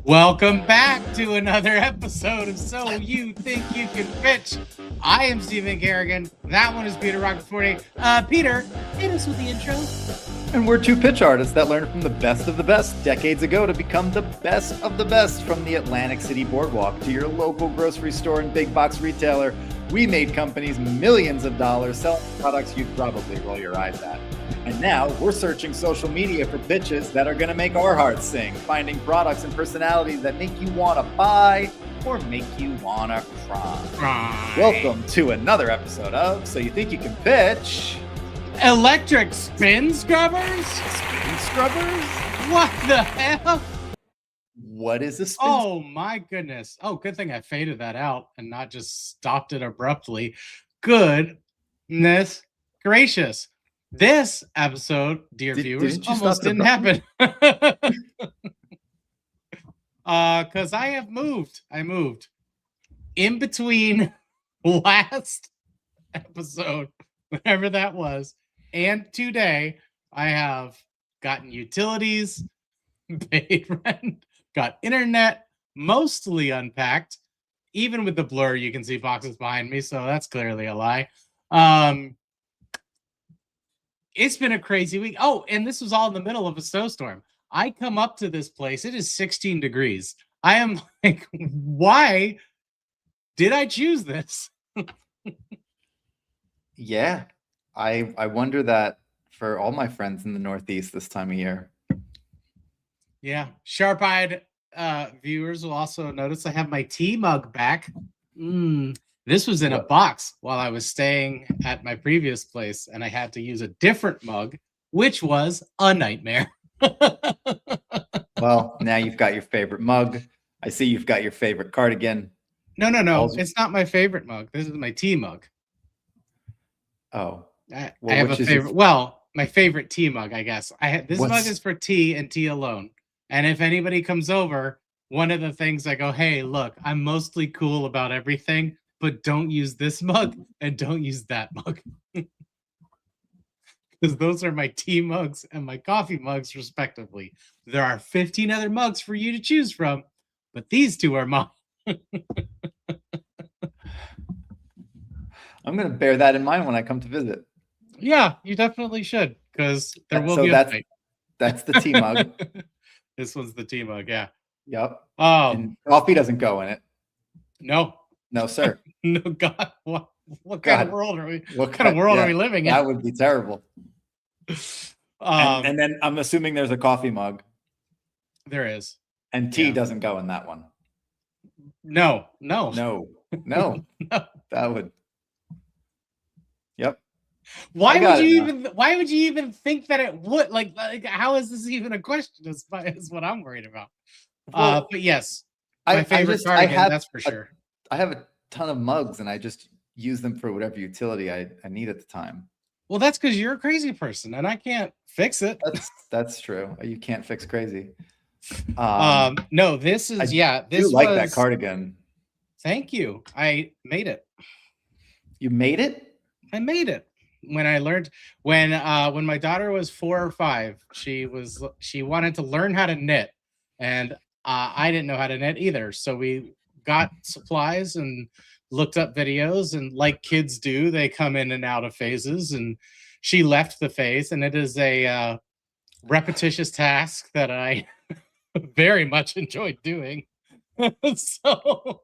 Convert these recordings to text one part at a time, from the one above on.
Welcome back to another episode of So You Think You Can Pitch. I am Stephen Kerrigan. That one is Peter Rockford. Peter, hit us with the intro. And we're two pitch artists that learned from the best decades ago to become the best of the best. From the Atlantic City Boardwalk to your local grocery store and big box retailer, we made companies millions of dollars selling products you'd probably roll your eyes at. And now we're searching social media for pitches that are going to make our hearts sing, finding products and personalities that make you want to buy or make you want to cry. Welcome to another episode of So You Think You Can Pitch. Electric spin scrubbers? Spin scrubbers? What the hell? What is a spin? Oh my goodness. Oh, good thing I faded that out and not just stopped it abruptly. Goodness gracious. This episode, dear viewers, almost didn't happen. Because I moved. In between last episode, whatever that was, and today, I have gotten utilities, paid rent, got internet, mostly unpacked. Even with the blur, you can see boxes behind me, so that's clearly a lie. It's been a crazy week. Oh, and this was all in the middle of a snowstorm. I come up to this place. It is 16 degrees. I am like, why did I choose this? Yeah, I wonder that for all my friends in the Northeast this time of year. Yeah, sharp-eyed viewers will also notice I have my tea mug back. This was in a box while I was staying at my previous place, and I had to use a different mug, which was a nightmare. Well, now you've got your favorite mug. I see you've got your favorite cardigan. No. It's not my favorite mug. This is my tea mug. Oh. I have a favorite. Well, my favorite tea mug, I guess. This mug is for tea and tea alone. And if anybody comes over, one of the things I go, hey, look, I'm mostly cool about everything, but don't use this mug and don't use that mug. Because those are my tea mugs and my coffee mugs, respectively. There are 15 other mugs for you to choose from, but these two are mine. I'm going to bear that in mind when I come to visit. Yeah, you definitely should, because there will be a fight. That's the tea mug. This one's the tea mug, yeah. Yep. Oh, and coffee doesn't go in it. No, sir. No, God, what kind of world are we? What kind of world are we living in? That would be terrible. And then I'm assuming there's a coffee mug. There is. And tea doesn't go in that one. No. That would. Yep. Why would you even think that it would? Like how is this even a question? Is what I'm worried about. Well, but yes, my favorite cardigan, that's for sure. I have a ton of mugs, and I just use them for whatever utility I need at the time. Well, that's because you're a crazy person, and I can't fix it. That's true. You can't fix crazy. No, this is This like that cardigan. Thank you. I made it. You made it? I made it. When I learned when my daughter was 4 or 5, she wanted to learn how to knit, and I didn't know how to knit either. So we got supplies and looked up videos, and like kids do, they come in and out of phases, and she left the phase, and it is a repetitious task that I very much enjoyed doing. So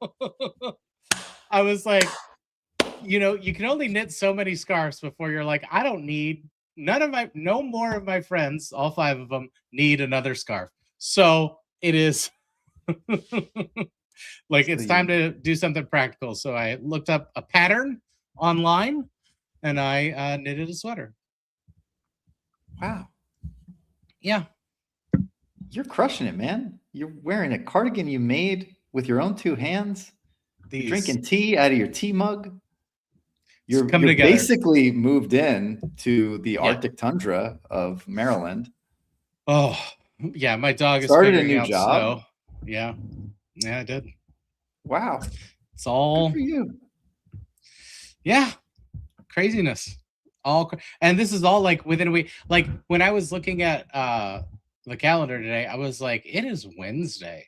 I was like, you can only knit so many scarves before you're like, I don't need no more of my friends, all 5 of them, need another scarf. So it is like it's time to do something practical. So I looked up a pattern online and I knitted a sweater. Wow. Yeah. You're crushing it, man. You're wearing a cardigan you made with your own 2 hands. You're drinking tea out of your tea mug. You're basically moved in to the Arctic tundra of Maryland. Oh, yeah. My dog started a new job. Snow. Yeah, I did. Wow. It's all good for you. Yeah. Craziness. And this is all like within a week. Like when I was looking at the calendar today, I was like, it is Wednesday.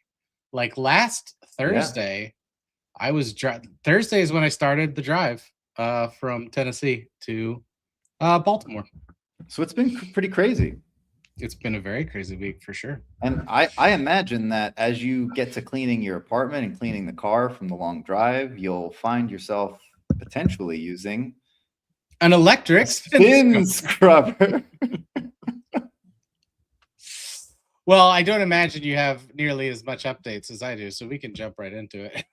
Like last Thursday, I was Thursday is when I started the drive from Tennessee to Baltimore. So it's been pretty crazy. It's been a very crazy week for sure. And I imagine that as you get to cleaning your apartment and cleaning the car from the long drive, you'll find yourself potentially using an electric spin scrubber. Well, I don't imagine you have nearly as much updates as I do, so we can jump right into it.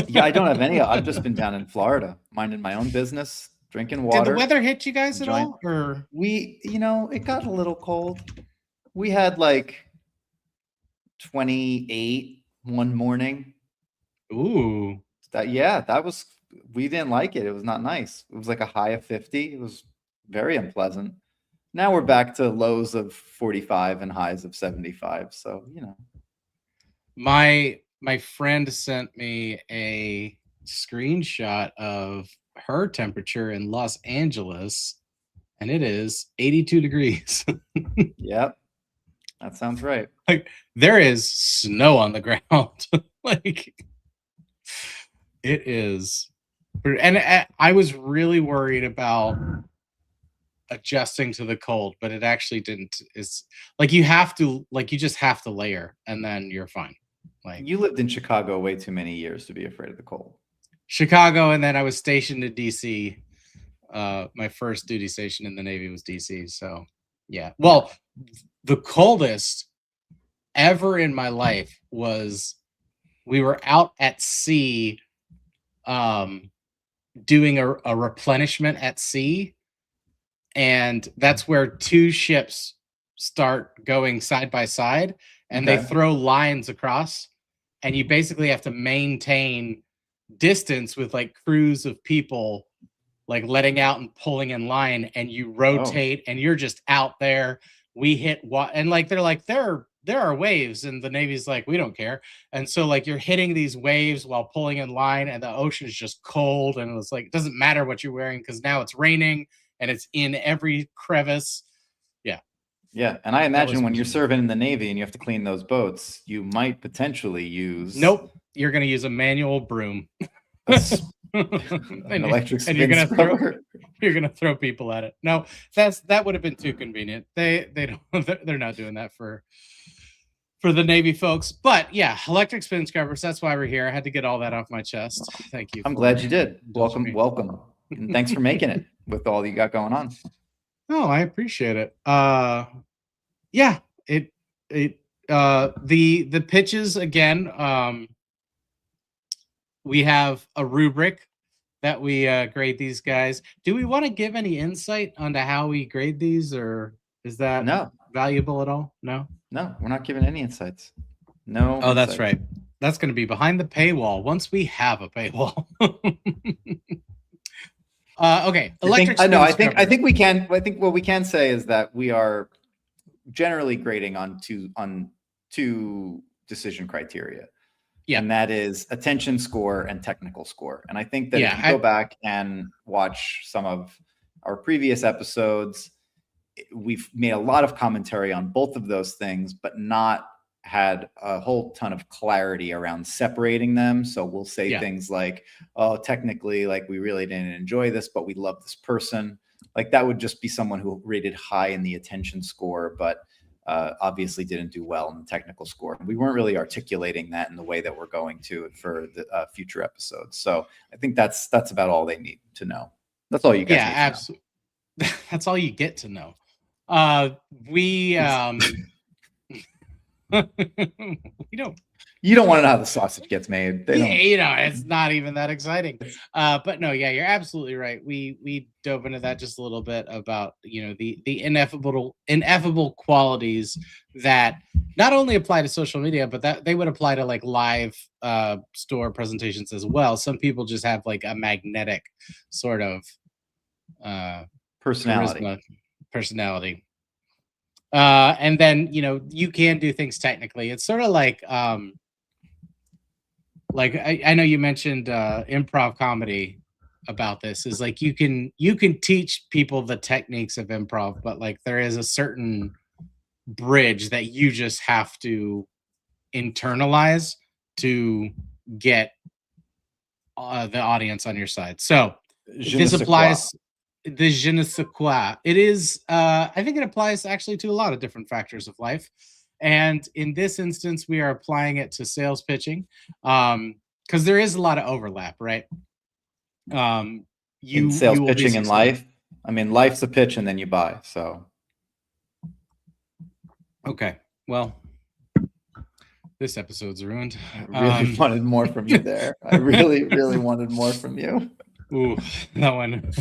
Yeah, I don't have any. I've just been down in Florida, minding my own business, drinking water. Did the weather hit you guys at all? Or it got a little cold. We had like 28 one morning. Ooh. That was, we didn't like it. It was not nice. It was like a high of 50. It was very unpleasant. Now we're back to lows of 45 and highs of 75. So, My friend sent me a screenshot of her temperature in Los Angeles, and it is 82 degrees. Yep. That sounds right. Like there is snow on the ground. Like it is. And I was really worried about adjusting to the cold, but it actually didn't. It's like you just have to layer and then you're fine. Like you lived in Chicago way too many years to be afraid of the cold. Chicago, and then I was stationed in DC. My first duty station in the Navy was DC. So yeah. Well, the coldest ever in my life was we were out at sea doing a replenishment at sea. And that's where two ships start going side by side, and they throw lines across, and you basically have to maintain distance with like crews of people like letting out and pulling in line, and you rotate and you're just out there. We hit what, and like they're like there are waves, and the Navy's like, we don't care. And so like you're hitting these waves while pulling in line, and the ocean is just cold, and it's like it doesn't matter what you're wearing because now it's raining and it's in every crevice. Yeah, and I imagine when you're serving in the Navy and you have to clean those boats, you might potentially use. Nope, you're going to use a manual broom. An electric spin and scrubber. You're gonna throw people at it. No, that would have been too convenient. They don't. They're not doing that for the Navy folks. But yeah, electric spin scrubbers. That's why we're here. I had to get all that off my chest. Thank you. I'm glad you did. Welcome, and thanks for making it with all you got going on. Oh, I appreciate it. Yeah, the pitches again. We have a rubric that we grade these guys. Do we want to give any insight onto how we grade these, or is that valuable at all? No, we're not giving any insights. No. Oh, that's right. That's going to be behind the paywall once we have a paywall. Okay. I think we can. I think what we can say is that we are generally grading on two decision criteria. Yeah. And that is attention score and technical score. And I think that if you go back and watch some of our previous episodes, we've made a lot of commentary on both of those things, but not had a whole ton of clarity around separating them. So we'll say things like, oh, technically, like we really didn't enjoy this, but we love this person. Like that would just be someone who rated high in the attention score, but obviously didn't do well in the technical score. We weren't really articulating that in the way that we're going to for the future episodes. So I think that's about all they need to know. That's all you guys need to absolutely. That's all you get to know. We don't. You don't want to know how the sausage gets made. It's not even that exciting. But no, you're absolutely right. We dove into that just a little bit about the ineffable qualities that not only apply to social media, but that they would apply to like live store presentations as well. Some people just have like a magnetic sort of personality. And then you can do things technically. It's sort of like I know you mentioned improv comedy about this. Is like you can teach people the techniques of improv, but like there is a certain bridge that you just have to internalize to get the audience on your side. So Je ne this sais applies the je ne sais quoi. It is I think it applies actually to a lot of different factors of life. And in this instance, we are applying it to sales pitching. Because there is a lot of overlap, right? in You sales will be pitching in successful. life. I mean, life's a pitch and then you buy. So Okay. Well, this episode's ruined. I really wanted more from you there. I really, really wanted more from you. Ooh, that one.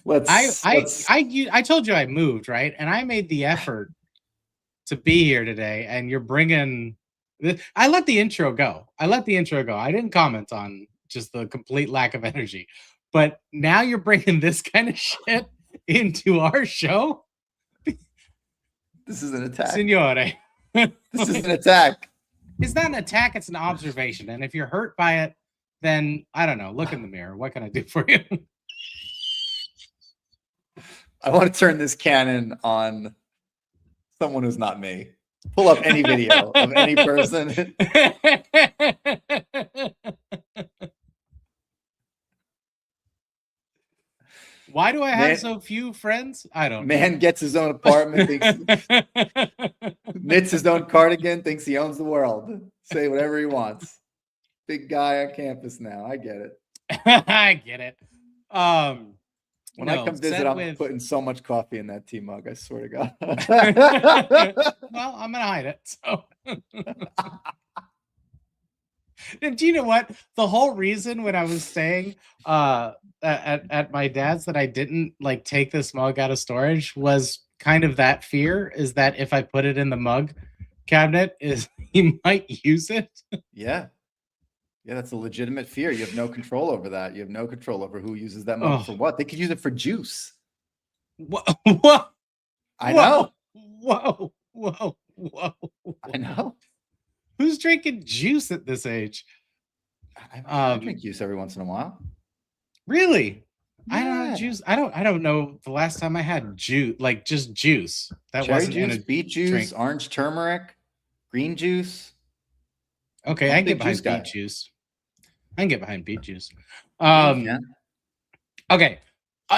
Let's I told you I moved, right? And I made the effort to be here today, and you're bringing. I let the intro go. I didn't comment on just the complete lack of energy, but now you're bringing this kind of shit into our show, This is an attack. Signore. This is an attack. It's not an attack, it's an observation. And if you're hurt by it, then I don't know. Look in the mirror. What can I do for you? I want to turn this cannon on someone who's not me. Pull up any video of any person. Why do I have so few friends? I don't know. Man gets his own apartment, knits his own cardigan, thinks he owns the world. Say whatever he wants. Big guy on campus now. I get it. I get it. When I come visit, I'm putting so much coffee in that tea mug. I swear to God. Well, I'm gonna hide it. So. And do you know what? The whole reason when I was saying at my dad's that I didn't like take this mug out of storage was kind of that fear, is that if I put it in the mug cabinet, is he might use it. Yeah. Yeah, that's a legitimate fear. You have no control over that. You have no control over who uses that mug for what. They could use it for juice. What? I know. Whoa. I know. Who's drinking juice at this age? I drink juice every once in a while. Really? Yeah. I don't know juice. I don't know the last time I had juice, like just juice. That Cherry wasn't juice, in a beet juice, drink. orange turmeric, green juice. Okay, I'm I a can big get behind juice guy. beet juice. I can get behind beet juice. Yeah. Okay.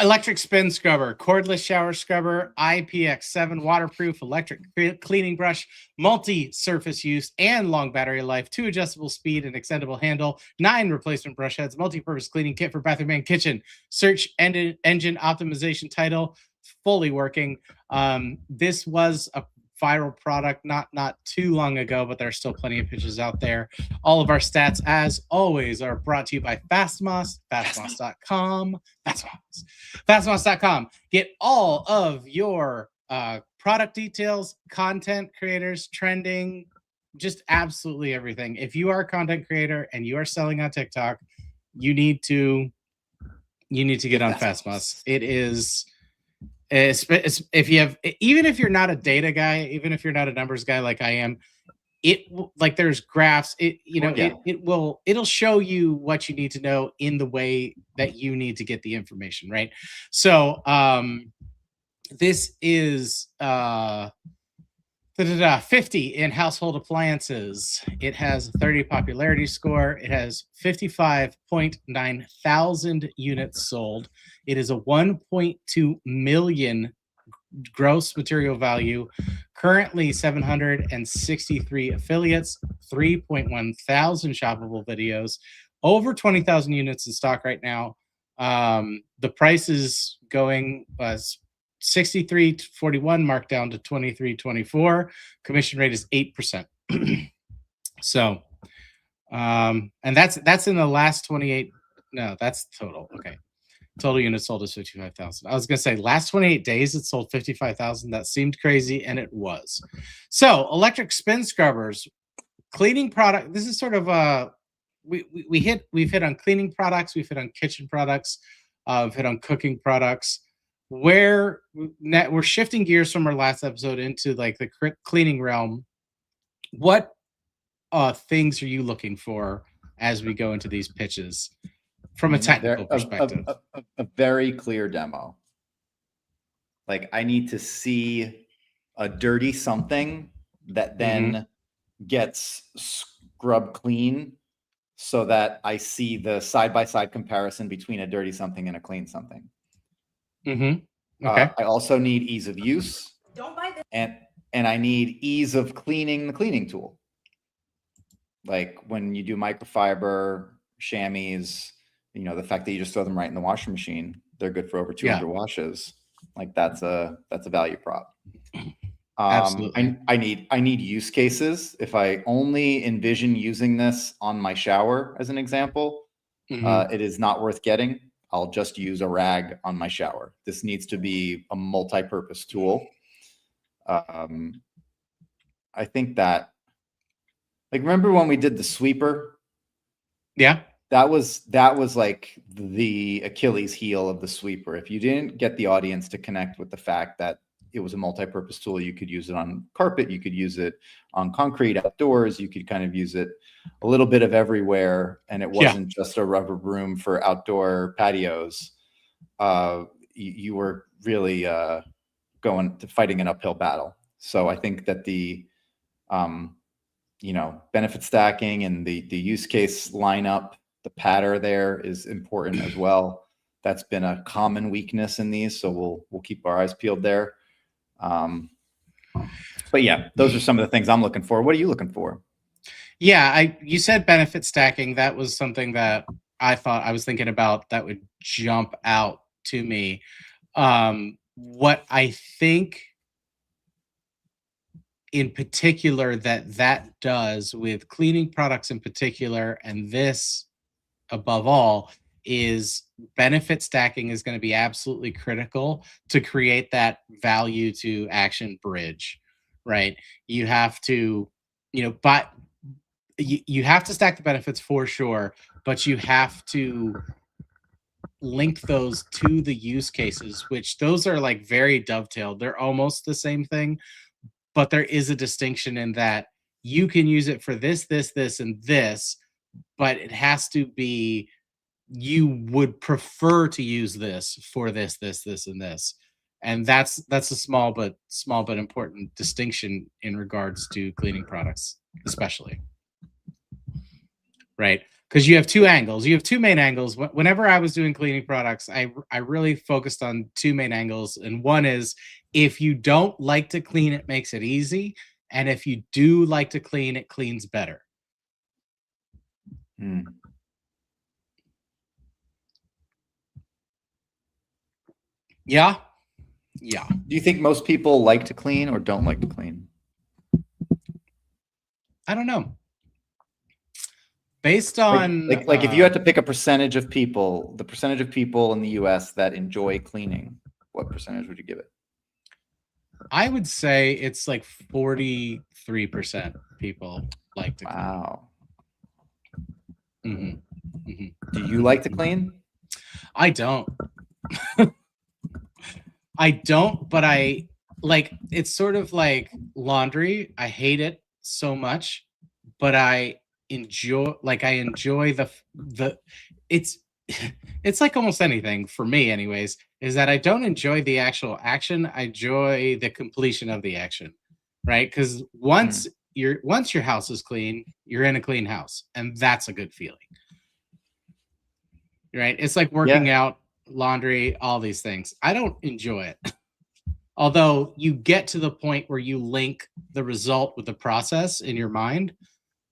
Electric spin scrubber, cordless shower scrubber, IPX7 waterproof electric cleaning brush, multi-surface use and long battery life, 2 adjustable speed and extendable handle, 9 replacement brush heads, multi-purpose cleaning kit for bathroom and kitchen, search engine optimization title, fully working. This was a viral product not too long ago, but there are still plenty of pitches out there. All of our stats, as always, are brought to you by Fastmoss, fastmoss.com. Fastmoss.com. Get all of your product details, content creators, trending, just absolutely everything. If you are a content creator and you are selling on TikTok, you need to get on Fastmoss. It is, if you have, even if you're not a data guy, even if you're not a numbers guy like I am, it like there's graphs, it'll show you what you need to know in the way that you need to get the information, right? So this is 50 in household appliances. It has a 30 popularity score. It has 55.9 thousand units sold. It is a 1.2 million gross material value. Currently 763 affiliates, 3.1 thousand shoppable videos, over 20,000 units in stock right now. The price is going 63.41 marked down to 23.24. Commission rate is 8%. So and that's in the last 28. No, that's total. Okay. Total units sold is 55,000. I was gonna say last 28 days it sold 55,000. That seemed crazy, and it was. So electric spin scrubbers, cleaning product. This is sort of we've hit on cleaning products, we've hit on kitchen products, we've hit on cooking products. Where we're shifting gears from our last episode into like the cleaning realm. What things are you looking for as we go into these pitches from a technical perspective? A very clear demo. Like I need to see a dirty something that then gets Grub Clean so that I see the side-by-side comparison between a dirty something and a clean something. Mm-hmm. Okay. I also need ease of use. Don't buy this. And I need ease of cleaning the cleaning tool. Like when you do microfiber, chamois, the fact that you just throw them right in the washing machine, they're good for over 200 washes. Like that's a value prop. Absolutely. I need use cases. If I only envision using this on my shower as an example, it is not worth getting. I'll just use a rag on my shower. This needs to be a multi-purpose tool. I think that, like, remember when we did the sweeper? Yeah. That was like the Achilles heel of the sweeper. If you didn't get the audience to connect with the fact that it was a multi-purpose tool, you could use it on carpet, you could use it on concrete outdoors, you could kind of use it a little bit of everywhere, and it wasn't just a rubber broom for outdoor patios. You were really going to fighting an uphill battle. So I think that the benefit stacking and the use case lineup, the pattern there is important as well. That's been a common weakness in these, so we'll keep our eyes peeled there. But yeah, those are some of the things I'm looking for. What are you looking for? Yeah, you said benefit stacking. That was something that I was thinking about that would jump out to me. What I think in particular that does with cleaning products in particular, and this above all, is benefit stacking is going to be absolutely critical to create that value to action bridge, right? You have to, but you have to stack the benefits for sure, but you have to link those to the use cases, which those are like very dovetailed. They're almost the same thing, but there is a distinction in that you can use it for this, and this, but it has to be you would prefer to use this for this, and this. And that's a small but important distinction in regards to cleaning products, especially. Right? Because you have two angles. You have two main angles. Whenever I was doing cleaning products, I really focused on two main angles. And one is, if you don't like to clean, it makes it easy. And if you do like to clean, it cleans better. Yeah. Yeah. Do you think most people like to clean or don't like to clean? I don't know. Based on like if you had to pick a percentage of people, the percentage of people in the US that enjoy cleaning, what percentage would you give it? I would say it's like 43% people like to clean. Wow. Mm-hmm. Mm-hmm. Do you like to clean? I don't. I don't, but I like, it's sort of like laundry. I hate it so much, but I enjoy the it's like almost anything for me anyways, is that I don't enjoy the actual action. I enjoy the completion of the action, right? Because once your house is clean, you're in a clean house, and that's a good feeling, right? It's like working out, laundry, all these things. I don't enjoy it. Although you get to the point where you link the result with the process in your mind.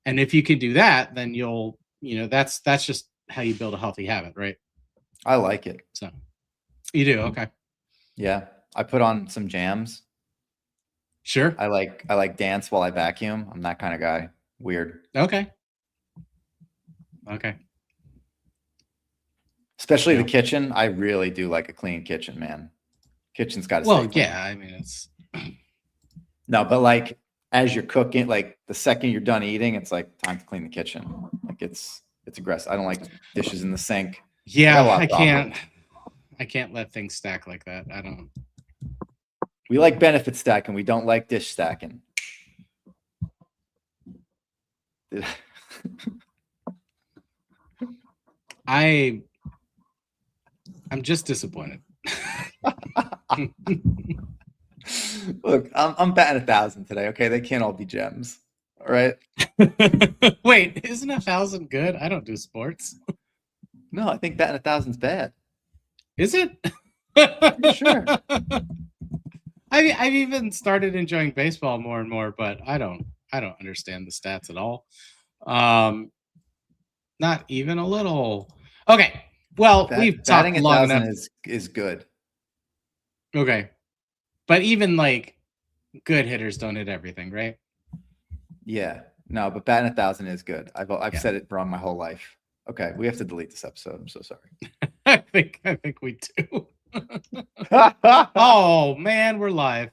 And if you can do that, then you'll, that's just how you build a healthy habit, right? I like it. So you do. Okay. Yeah. I put on some jams. Sure. I like dance while I vacuum. I'm that kind of guy. Weird. Okay. Especially the kitchen. I really do like a clean kitchen, man. Kitchen's got to well, stay clean. Yeah. I mean, it's no, but like as you're cooking, like the second you're done eating, it's like time to clean the kitchen. Like it's aggressive. I don't like dishes in the sink. Yeah, I can't let things stack like that. I don't. We like benefit stacking. We don't like dish stacking. I'm just disappointed. Look, I'm batting 1,000 today. Okay, they can't all be gems. All right. Wait, isn't 1,000 good? I don't do sports. No, I think batting 1,000's bad. Is it? Sure. I've even started enjoying baseball more and more, but I don't understand the stats at all. Not even a little. Okay. Well, we've talked batting long 1,000 enough. is good. Okay. But even like good hitters don't hit everything, right? Yeah. No, but batting 1,000 is good. I've said it wrong my whole life. Okay, we have to delete this episode. I'm so sorry. I think we do. Oh man, we're live.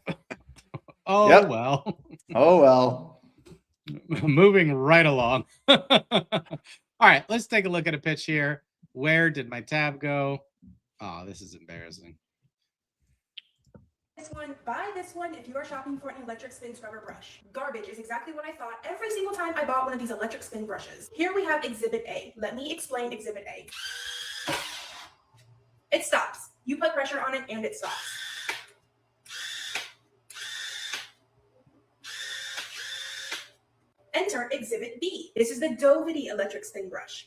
Oh Yep. well. Oh well. Moving right along. All right, let's take a look at a pitch here. Where did my tab go? Oh, this is embarrassing. Buy this one if you are shopping for an electric spin scrubber brush. Garbage is exactly what I thought every single time I bought one of these electric spin brushes. Here we have Exhibit A. Let me explain Exhibit A. It stops. You put pressure on it and it stops. Enter Exhibit B. This is the Dovity electric spin brush.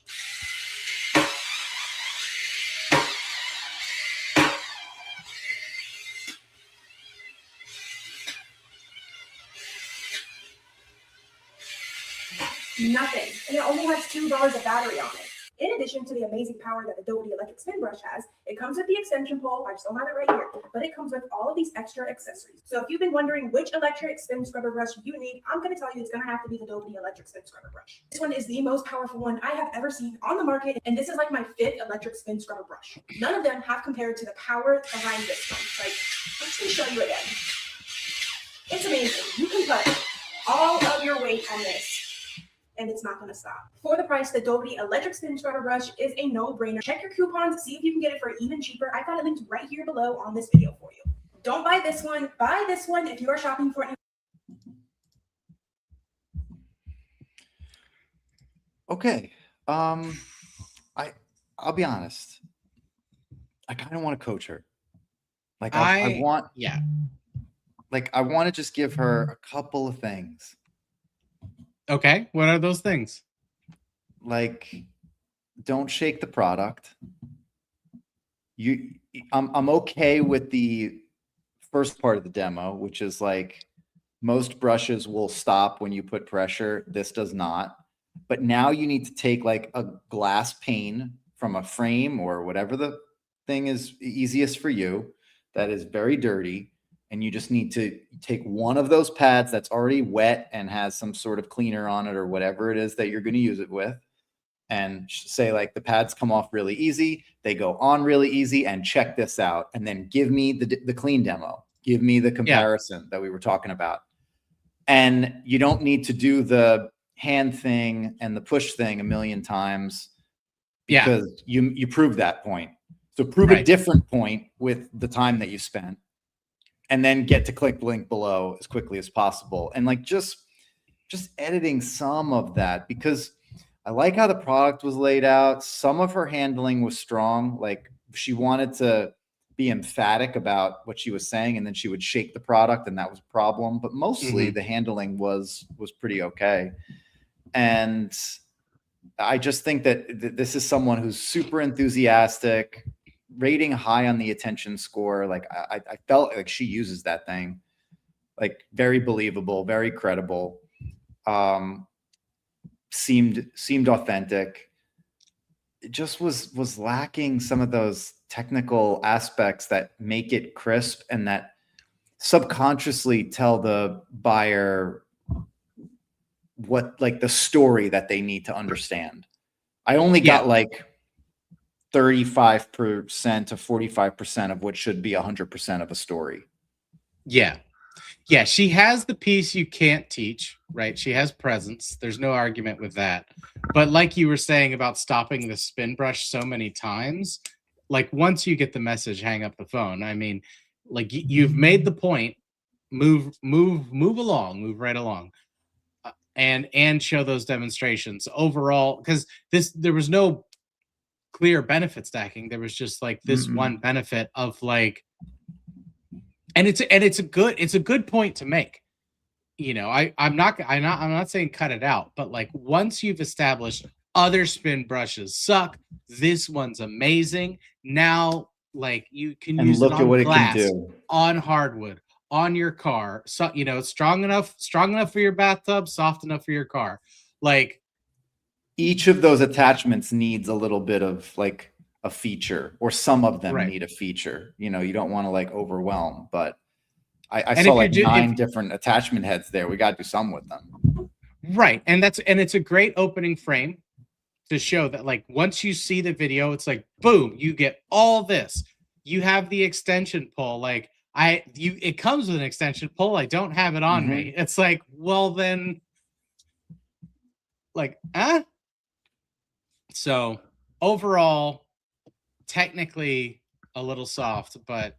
Nothing, and it only has 2 bars of battery on it. In addition to the amazing power that the Dovity electric spin brush has, it comes with the extension pole. I still have it right here, but it comes with all of these extra accessories. So if you've been wondering which electric spin scrubber brush you need, I'm going to tell you it's going to have to be the Dovity electric spin scrubber brush. This one is the most powerful one I have ever seen on the market, and this is like my 5th electric spin scrubber brush. None of them have compared to the power behind this one. Like, I'm just going to show you again. It's amazing. You can put all of your weight on this, and it's not going to stop. For the price, the Dovity electric spin scrubber brush is a no-brainer. Check your coupons, see if you can get it for even cheaper. I've got it linked right here below on this video for you. Don't buy this one. Buy this one if you are shopping for an... Okay. I'll be honest. I kind of want to coach her. Like I want to just give her a couple of things. Okay, what are those things? Like, don't shake the product. I'm okay with the first part of the demo, which is like most brushes will stop when you put pressure. This does not. But now you need to take like a glass pane from a frame or whatever the thing is easiest for you that is very dirty. And you just need to take one of those pads that's already wet and has some sort of cleaner on it or whatever it is that you're going to use it with, and say like the pads come off really easy, they go on really easy, and check this out. And then give me the clean demo. Give me the comparison that we were talking about. And you don't need to do the hand thing and the push thing a million times because you proved that point. So prove a different point with the time that you spent. And then get to click the link below as quickly as possible. And like just editing some of that, because I like how the product was laid out. Some of her handling was strong. Like she wanted to be emphatic about what she was saying, and then she would shake the product, and that was a problem. But mostly the handling was pretty okay. And I just think that this is someone who's super enthusiastic, rating high on the attention score. Like I felt like she uses that thing like very believable, very credible. Seemed authentic. It just was lacking some of those technical aspects that make it crisp and that subconsciously tell the buyer what like the story that they need to understand. I only got like 35% to 45% of what should be 100% of a story. Yeah. She has the piece you can't teach, right? She has presence. There's no argument with that. But like you were saying about stopping the spin brush so many times, like once you get the message, hang up the phone. I mean, like you've made the point, move along, move right along. And show those demonstrations overall, because there was no clear benefit stacking. There was just like this one benefit of like, and it's a good point to make. I'm not saying cut it out, but like once you've established other spin brushes suck, this one's amazing. Now, like you can And use look it at on what it can glass, do. on hardwood, on your car. So strong enough for your bathtub, soft enough for your car. Like Each of those attachments needs a little bit of like a feature, or some of them right. need a feature. You don't want to like overwhelm, but I And saw if like you're 9 different attachment heads there. We got to do some with them. Right. And it's a great opening frame to show that like once you see the video, it's like boom, you get all this. You have the extension pull. Like it comes with an extension pull. I don't have it on me. It's like, well then, like, so overall, technically a little soft, but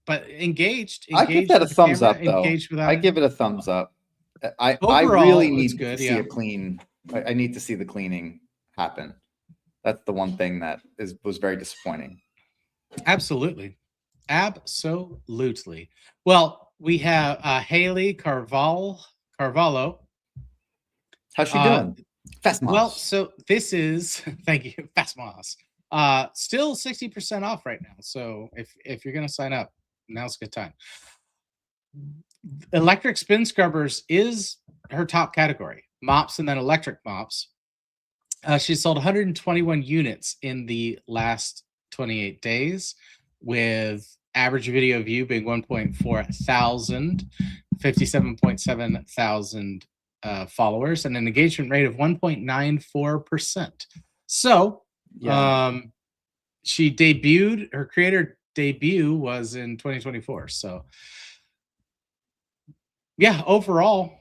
engaged. I give that a with the thumbs camera, up though. engaged without I it. give it a thumbs up. I Overall, really it's need good, to see yeah. a clean. I need to see the cleaning happen. That's the one thing that was very disappointing. Absolutely. Well, we have Haley Carvalho. How's she doing? Fast Moss. Well, so this is thank you, Fast Moss. Still 60% off right now. So if you're gonna sign up, now's a good time. Electric spin scrubbers is her top category. Mops and then electric mops. She sold 121 units in the last 28 days, with average video view being 1.4 thousand, 57.7 thousand followers, and an engagement rate of 1.94%. So, she debuted, her creator debut was in 2024. So, yeah, overall,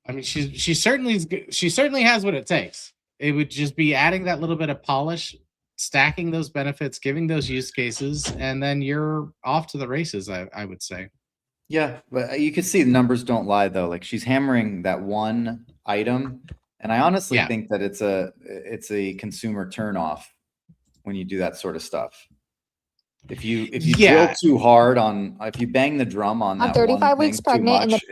I mean, she certainly has what it takes. It would just be adding that little bit of polish, stacking those benefits, giving those use cases, and then you're off to the races, I would say. Yeah, but you can see the numbers don't lie though. Like she's hammering that one item, and I honestly think that it's a consumer turnoff when you do that sort of stuff. If you drill too hard on, if you bang the drum on that 35 weeks pregnant, much,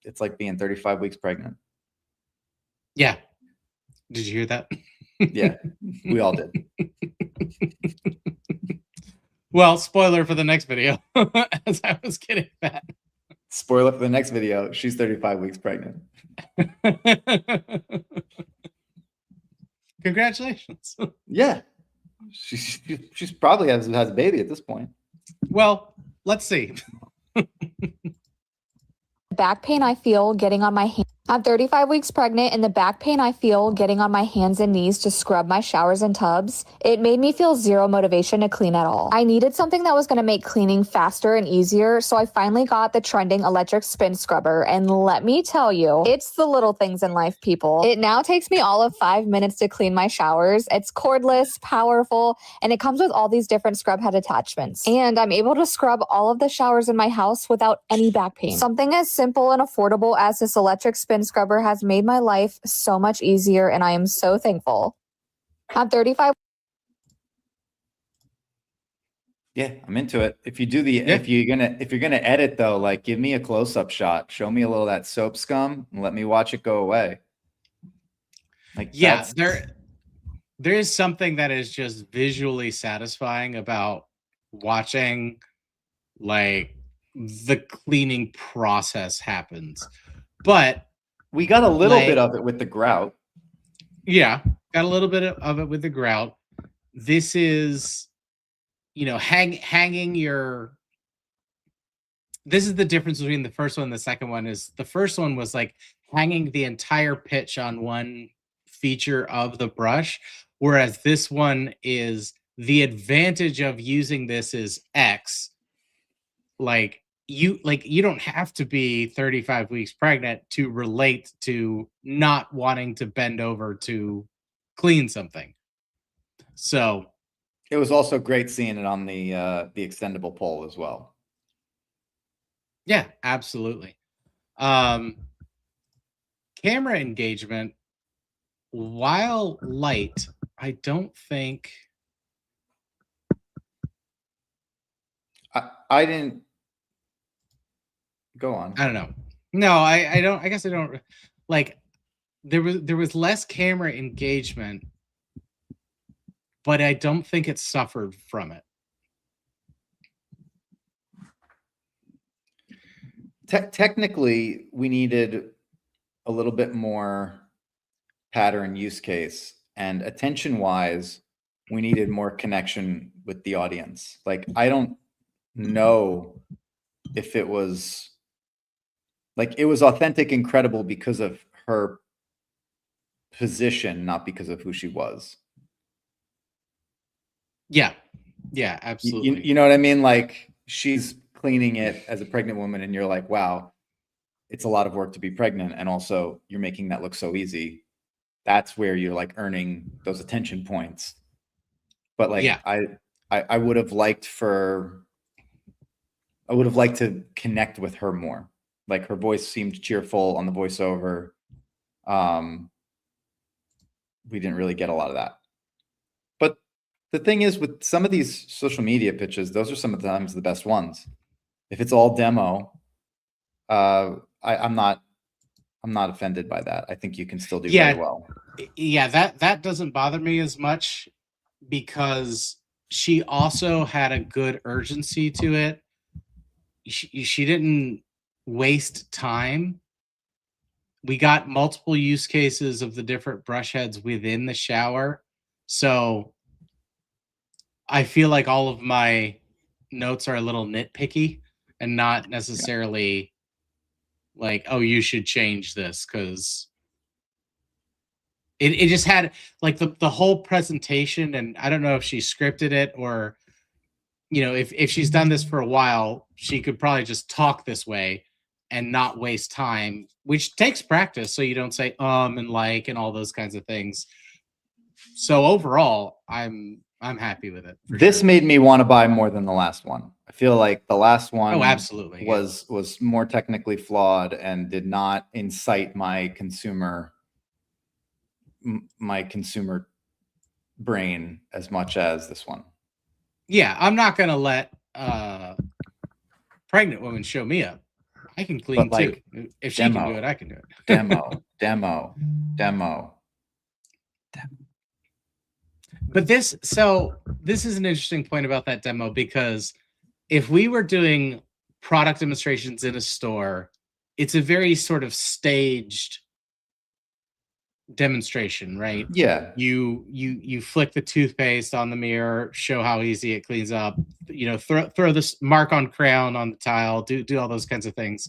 it's like being 35 weeks pregnant. Yeah. Did you hear that? Yeah, we all did. Well, spoiler for the next video, as I was getting that. Spoiler for the next video, she's 35 weeks pregnant. Congratulations. Yeah. She's probably has a baby at this point. Well, let's see. Back pain I feel getting on my hands. I'm 35 weeks pregnant, and the back pain I feel getting on my hands and knees to scrub my showers and tubs, it made me feel zero motivation to clean at all. I needed something that was going to make cleaning faster and easier, so I finally got the trending electric spin scrubber, and let me tell you, it's the little things in life, people. It now takes me all of 5 minutes to clean my showers. It's cordless, powerful, and it comes with all these different scrub head attachments. And I'm able to scrub all of the showers in my house without any back pain. Something as simple and affordable as this electric spin scrubber has made my life so much easier, and I am so thankful. I'm 35. Yeah, I'm into it. If you do if you're gonna edit though, like give me a close-up shot, show me a little of that soap scum, and let me watch it go away. Like there is something that is just visually satisfying about watching like the cleaning process happens. But we got a little bit of it with the grout. Yeah, got a little bit of it with the grout. This is, hanging your. This is the difference between the first one and the second one. Is the first one was like hanging the entire pitch on one feature of the brush, whereas this one is the advantage of using this is X. You don't have to be 35 weeks pregnant to relate to not wanting to bend over to clean something. So it was also great seeing it on the extendable pole as well. Yeah, absolutely. Camera engagement, while light, I don't think I didn't Go on. I don't know. No, I don't. I guess I don't like. There was less camera engagement, but I don't think it suffered from it. Technically, we needed a little bit more pattern use case, and attention wise, we needed more connection with the audience. Like, I don't know if it was like, it was authentic and credible because of her position, not because of who she was. Yeah, absolutely. You know what I mean? Like, she's cleaning it as a pregnant woman, and you're like, wow, it's a lot of work to be pregnant, and also you're making that look so easy. That's where you're like earning those attention points. But like, Yeah. I would have liked to connect with her more. Like, her voice seemed cheerful on the voiceover. We didn't really get a lot of that. But the thing is, with some of these social media pitches, those are sometimes the best ones. If it's all demo, I'm not offended by that. I think you can still do very well. Yeah, that doesn't bother me as much, because she also had a good urgency to it. She didn't waste time. We got multiple use cases of the different brush heads within the shower. So I feel like all of my notes are a little nitpicky and not necessarily like, oh, you should change this, because it just had like the whole presentation, and I don't know if she scripted it, or if she's done this for a while, she could probably just talk this way and not waste time, which takes practice, so you don't say and like and all those kinds of things. So overall, I'm happy with it. This made me want to buy more than the last one. I feel like the last one absolutely was more technically flawed and did not incite my consumer brain as much as this one. Yeah, I'm not gonna let pregnant women show me up. I can clean too. If she can do it, I can do it. Demo. But this is an interesting point about that demo, because if we were doing product demonstrations in a store, it's a very sort of staged demonstration, right? Yeah. You flick the toothpaste on the mirror, show how easy it cleans up, throw this mark on crayon on the tile, do all those kinds of things.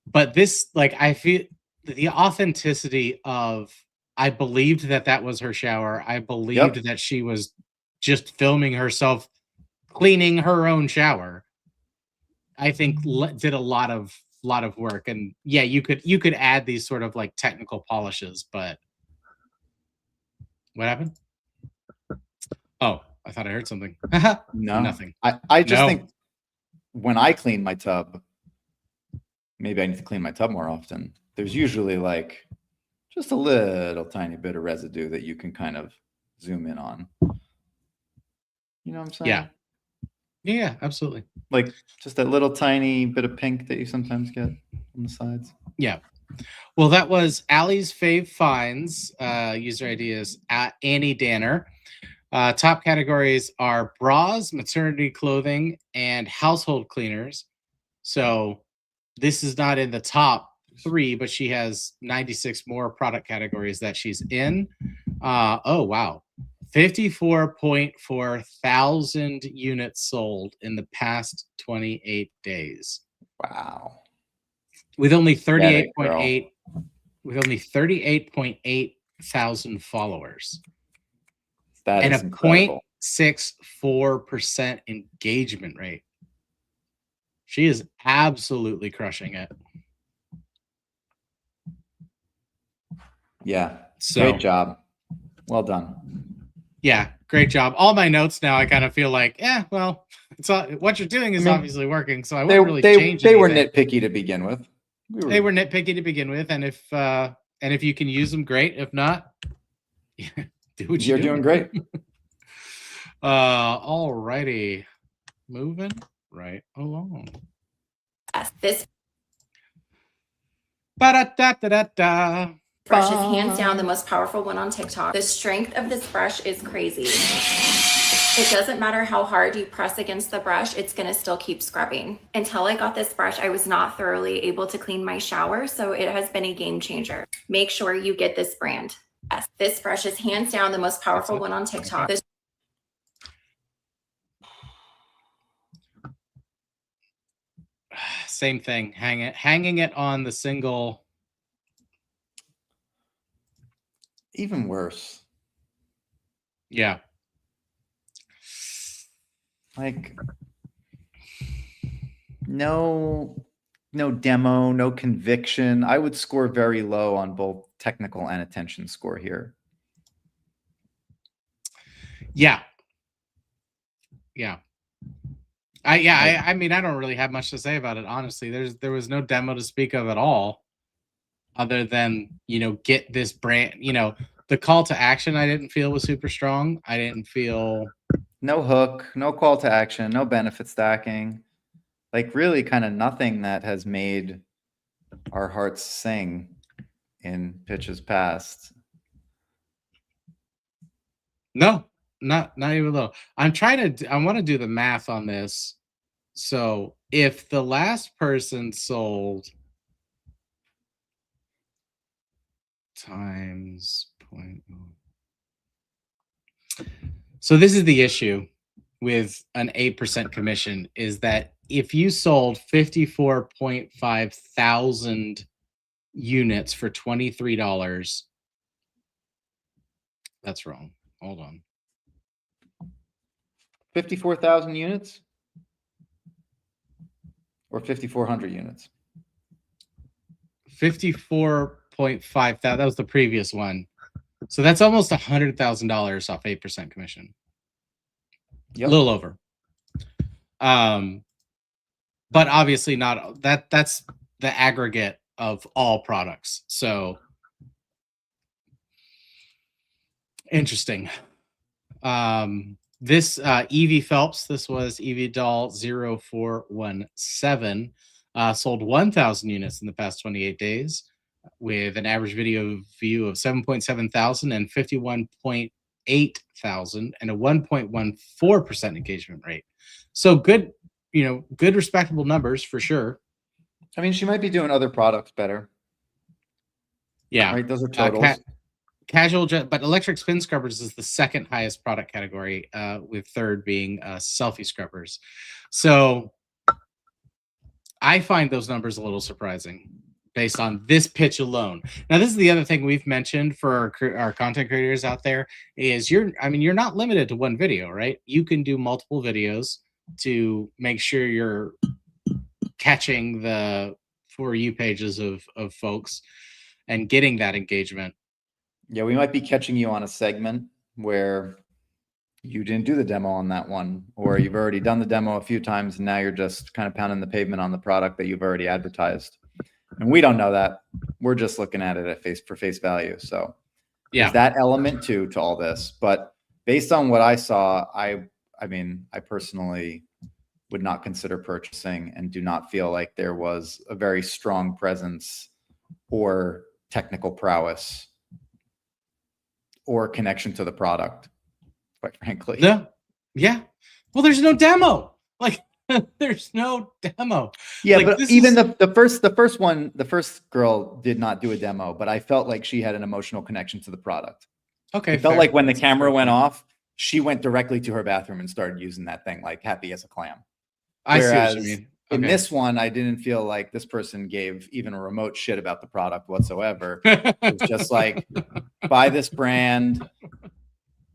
But this, like, I feel the authenticity of, I believed that was her shower. I believed that she was just filming herself cleaning her own shower. I think did a lot of work. And yeah, you could add these sort of like technical polishes, but what happened? Oh, I thought I heard something. No, nothing. I just think when I clean my tub, maybe I need to clean my tub more often. There's usually like just a little tiny bit of residue that you can kind of zoom in on. You know what I'm saying? Yeah, absolutely. Like just that little tiny bit of pink that you sometimes get on the sides. Yeah. Well, that was Allie's Fave Finds. User ID is at Annie Danner. Top categories are bras, maternity clothing, and household cleaners. So this is not in the top 3, but she has 96 more product categories that she's in. Oh, wow. 54.4 thousand units sold in the past 28 days. Wow. With only 38.8 thousand followers. That is incredible. 0.64% engagement rate. She is absolutely crushing it. Yeah. So, great job. Well done. Yeah, great job. All my notes now, I kind of feel like, well, it's what you're doing is obviously working. So I wouldn't really change They anything. were nitpicky to begin with. They were nitpicky to begin with, and if you can use them, great. If not, do what you're doing great. All righty, moving right along. This Ba-da-da-da-da-da. Brush is hands down the most powerful one on TikTok. The strength of this brush is crazy. It doesn't matter how hard you press against the brush, it's gonna still keep scrubbing. Until I got this brush, I was not thoroughly able to clean my shower, so it has been a game changer. Make sure you get this brand. Yes, this brush is hands down the most powerful one on TikTok. This Same thing. Hanging it on the single. Even worse. Yeah. Like no demo, no conviction. I would score very low on both technical and attention score here. Yeah. I mean, I don't really have much to say about it, honestly. There was no demo to speak of at all, other than, get this brand, the call to action I didn't feel was super strong. I didn't feel no hook, no call to action, no benefit stacking. Like really kind of nothing that has made our hearts sing in pitches past. No, not even a little. I want to do the math on this. So if the last person sold times 0.0. So this is the issue with an 8% commission, is that if you sold 54.5 thousand units for $23, that's wrong. Hold on. 54,000 units or 5,400 units? 54.5. That was the previous one. So that's almost $100,000 off 8% commission. Yep. A little over. But obviously not that's the aggregate of all products. So interesting. This Evie Phelps, this was Evie Doll 0417, sold 1,000 units in the past 28 days with an average video view of 7.7 thousand and 51.8 thousand and a 1.14% engagement rate. So good, good respectable numbers for sure. I mean, she might be doing other products better. Yeah. Right, those are totals. Casual jet, but electric spin scrubbers is the second highest product category, with third being selfie scrubbers. So I find those numbers a little surprising based on this pitch alone. Now, this is the other thing we've mentioned for our content creators out there is you're not limited to one video, right? You can do multiple videos to make sure you're catching the For You pages of folks and getting that engagement. Yeah, we might be catching you on a segment where you didn't do the demo on that one, or you've already done the demo a few times and now you're just kind of pounding the pavement on the product that you've already advertised. And we don't know that. We're just looking at it at face value. So yeah, there's that element too to all this. But based on what I saw, I personally would not consider purchasing and do not feel like there was a very strong presence or technical prowess or connection to the product, quite frankly. Yeah. Well, there's no demo. Like, there's no demo. Yeah, like, but even the first girl did not do a demo, but I felt like she had an emotional connection to the product. Okay. It felt like when the camera went off, she went directly to her bathroom and started using that thing like happy as a clam. I see what you mean. In this one, I didn't feel like this person gave even a remote shit about the product whatsoever. It was just like, buy this brand,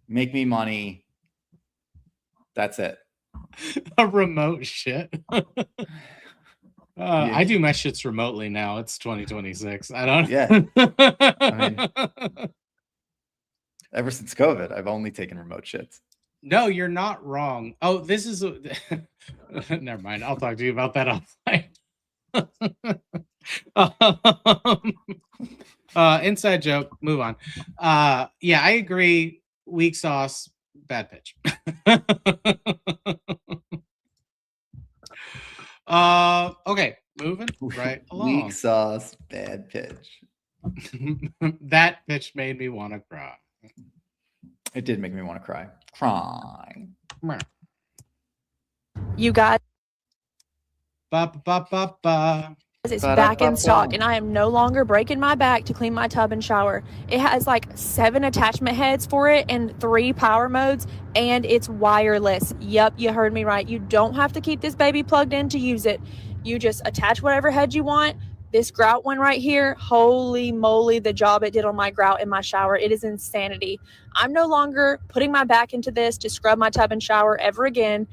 make me money. That's it. A remote shit. Yeah. I do my shits remotely now. It's 2026. I don't. Yeah. I mean, ever since COVID, I've only taken remote shits. No, you're not wrong. Oh, this is never mind. I'll talk to you about that offline. Inside joke. Move on. Yeah, I agree. Weak sauce, bad pitch. Okay, moving right Weak along. sauce, bad pitch. That pitch made me want to cry. It did make me want to cry. Cry. You guys, Ba ba ba ba. it's Ba-da-ba-ba. back in stock, and I am no longer breaking my back to clean my tub and shower. It has like 7 attachment heads for it and 3 power modes, and it's wireless. Yep, you heard me right. You don't have to keep this baby plugged in to use it. You just attach whatever head you want. This grout one right here, holy moly, the job it did on my grout in my shower. It is insanity. I'm no longer putting my back into this to scrub my tub and shower ever again.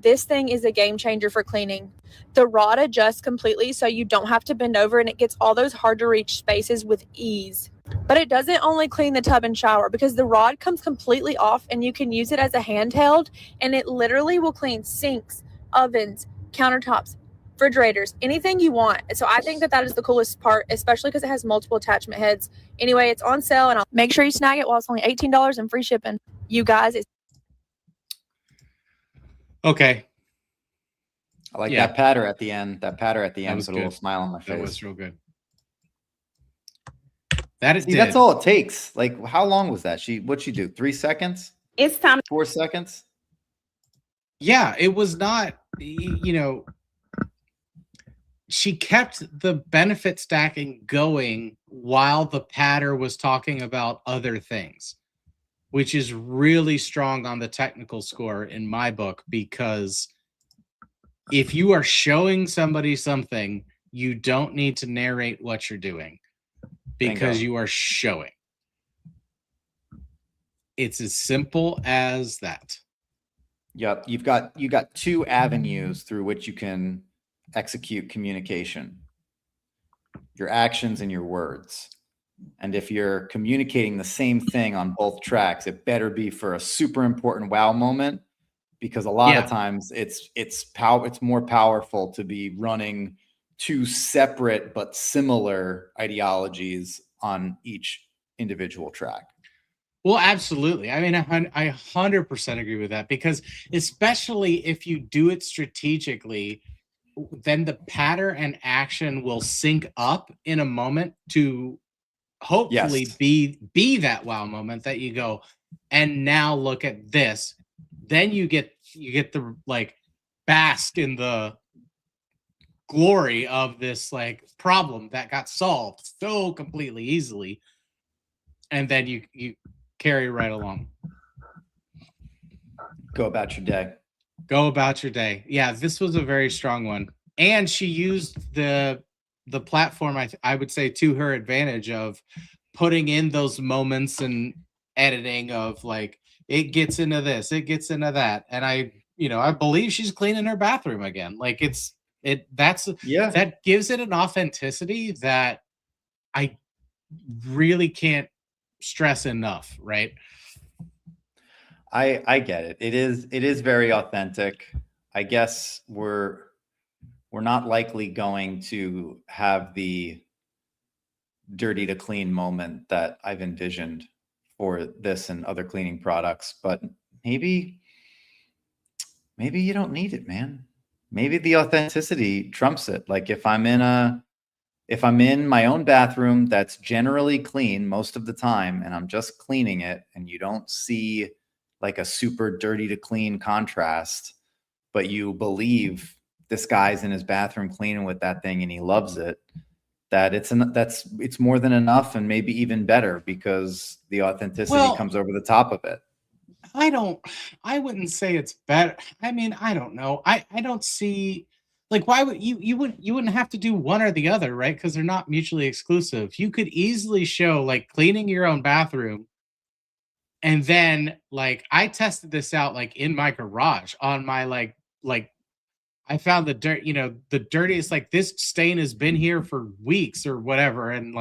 This thing is a game changer for cleaning. The rod adjusts completely so you don't have to bend over, and it gets all those hard to reach spaces with ease. But it doesn't only clean the tub and shower, because the rod comes completely off and you can use it as a handheld, and it literally will clean sinks, ovens, countertops, refrigerators, anything you want. So I think that is the coolest part, especially because it has multiple attachment heads. Anyway, it's on sale, and I'll make sure you snag it while it's only $18 and free shipping. You guys, it's Okay, I like Yeah. that patter at the end. That patter at the end was put a little good. smile on my that face. was real good. That it See, did. that's all it takes. Like, how long was that? What'd she do? 3 seconds? It's time. 4 seconds? Yeah, it was not, she kept the benefit stacking going while the patter was talking about other things, which is really strong on the technical score in my book, because if you are showing somebody something, you don't need to narrate what you're doing, because Bingo. you are showing. It's as simple as that. Yep. You got 2 avenues through which you can execute communication. Your actions and your words. And if you're communicating the same thing on both tracks, it better be for a super important wow moment, because a lot Yeah. of times it's more powerful to be running 2 separate but similar ideologies on each individual track. Well, absolutely. I mean, I 100% agree with that, because especially if you do it strategically, then the pattern and action will sync up in a moment to hopefully Yes. be that wow moment that you go, and now look at this. Then you get the like bask in the glory of this like problem that got solved so completely easily, and then you carry right along. Go about your day. Go about your day. Yeah, this was a very strong one, and she used the platform, I would say, to her advantage of putting in those moments and editing of like, it gets into this, it gets into that, and I believe she's cleaning her bathroom again. Like that gives it an authenticity that I really can't stress enough, right? I get it. It is very authentic. I guess we're not likely going to have the dirty to clean moment that I've envisioned for this and other cleaning products, but maybe you don't need it, man. Maybe the authenticity trumps it. Like if I'm in my own bathroom that's generally clean most of the time, and I'm just cleaning it, and you don't see like a super dirty to clean contrast, but you believe this guy's in his bathroom cleaning with that thing and he loves it, that it's more than enough, and maybe even better, because the authenticity comes over the top of it. I wouldn't say it's better. I mean, I don't know. I don't see, like, why would you wouldn't have to do one or the other, right? Because they're not mutually exclusive. You could easily show like cleaning your own bathroom, and then like I tested this out like in my garage on my like I found the dirt, the dirtiest, like this stain has been here for weeks or whatever, and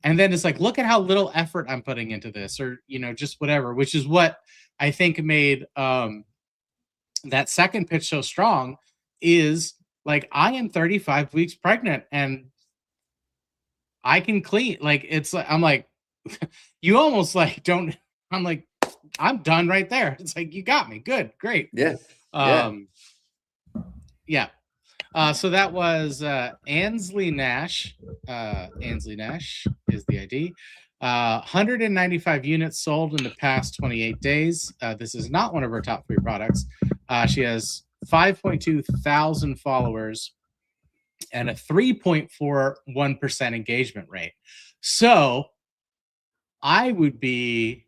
then it's like, look at how little effort I'm putting into this, or just whatever, which is what I think made that second pitch so strong. Is like, I am 35 weeks pregnant and I can clean. Like, it's like, I'm like, you almost like don't, I'm like, I'm done right there. It's like, you got me. Good, great. Yeah. Yeah. So that was Ansley Nash. Ansley Nash is the ID. 195 units sold in the past 28 days. This is not one of her top 3 products. She has 5.2 thousand followers and a 3.41% engagement rate. So I would be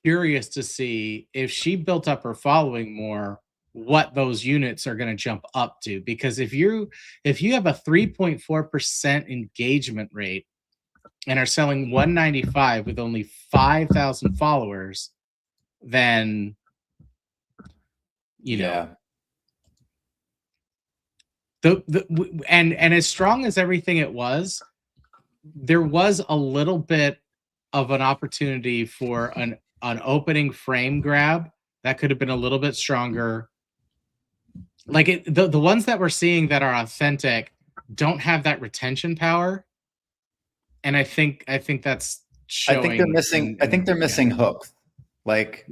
curious to see if she built up her following more, what those units are going to jump up to. Because if you have a 3.4% engagement rate and are selling 195 with only 5,000 followers, then you know and as strong as everything it was, there was a little bit of an opportunity for an opening frame grab that could have been a little bit stronger. Like the ones that we're seeing that are authentic don't have that retention power, and I think that's showing. I think they're missing. I think they're missing hooks. Like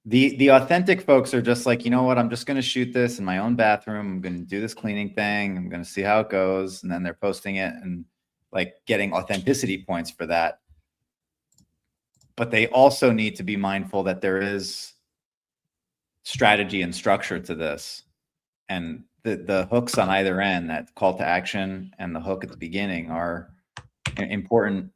the authentic folks are just like, you know what? I'm just going to shoot this in my own bathroom. I'm going to do this cleaning thing. I'm going to see how it goes, and then they're posting it and like getting authenticity points for that. But they also need to be mindful that there is strategy and structure to this. And the hooks on either end, that call to action and the hook at the beginning, are important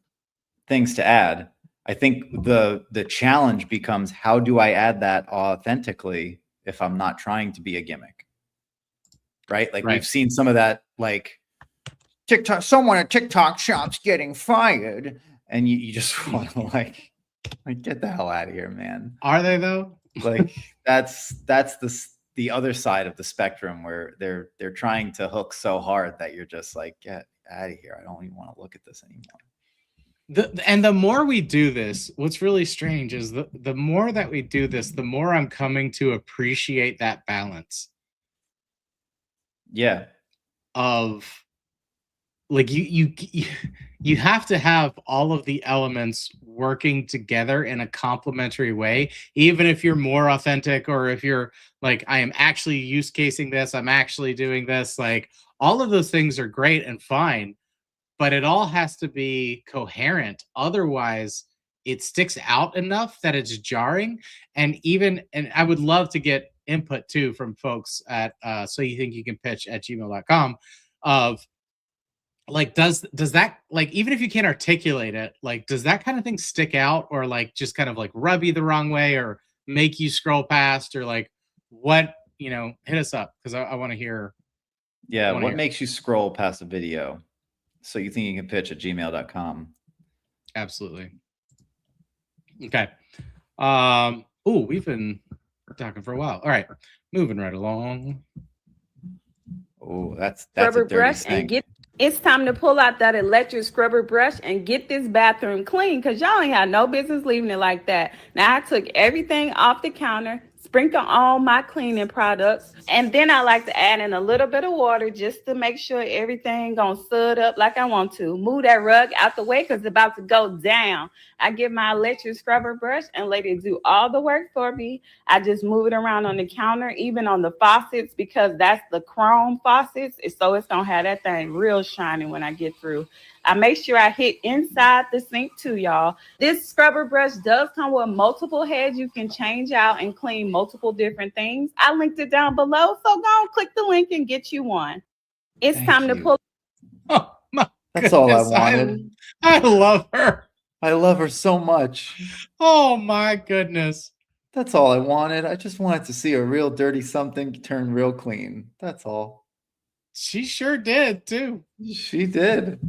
things to add. I think the challenge becomes, how do I add that authentically if I'm not trying to be a gimmick? Right? Like we've seen some of that, like TikTok, someone at TikTok shop's getting fired. And you just want to like get the hell out of here, man. Are they though? Like that's the other side of the spectrum, where they're trying to hook so hard that you're just like, get out of here. I don't even want to look at this anymore. And the more we do this, what's really strange is the more that we do this, the more I'm coming to appreciate that balance. Yeah. Of like you have to have all of the elements working together in a complementary way, even if you're more authentic, or if you're like, I am actually use casing this, I'm actually doing this, like all of those things are great and fine, but it all has to be coherent. Otherwise it sticks out enough that it's jarring. And I would love to get input too from folks at so you think you can pitch at gmail.com of like, does that, like, even if you can't articulate it, like, does that kind of thing stick out, or like just kind of like rub you the wrong way, or make you scroll past, or like what, hit us up, because I want to hear. Yeah. What makes you scroll past a video? So you think you can pitch at gmail.com. Absolutely. Okay. We've been talking for a while. All right. Moving right along. Oh, that's Scrubber a dirty brush thing. and it's time to pull out that electric scrubber brush and get this bathroom clean, because y'all ain't had no business leaving it like that. Now I took everything off the counter, sprinkle on my cleaning products, and then I like to add in a little bit of water just to make sure everything gonna sud up like I want to. Move that rug out the way because it's about to go down. I get my electric scrubber brush and let it do all the work for me. I just move it around on the counter, even on the faucets, because that's the chrome faucets, so it's gonna have that thing real shiny when I get through. I make sure I hit inside the sink too, y'all. This scrubber brush does come with multiple heads you can change out and clean multiple different things. I linked it down below, so go and click the link and get you one. It's time to pull. Oh my That's goodness, all I wanted. I love her. I love her so much. Oh my goodness. That's all I wanted. I just wanted to see a real dirty something turn real clean. That's all. She sure did too. She did.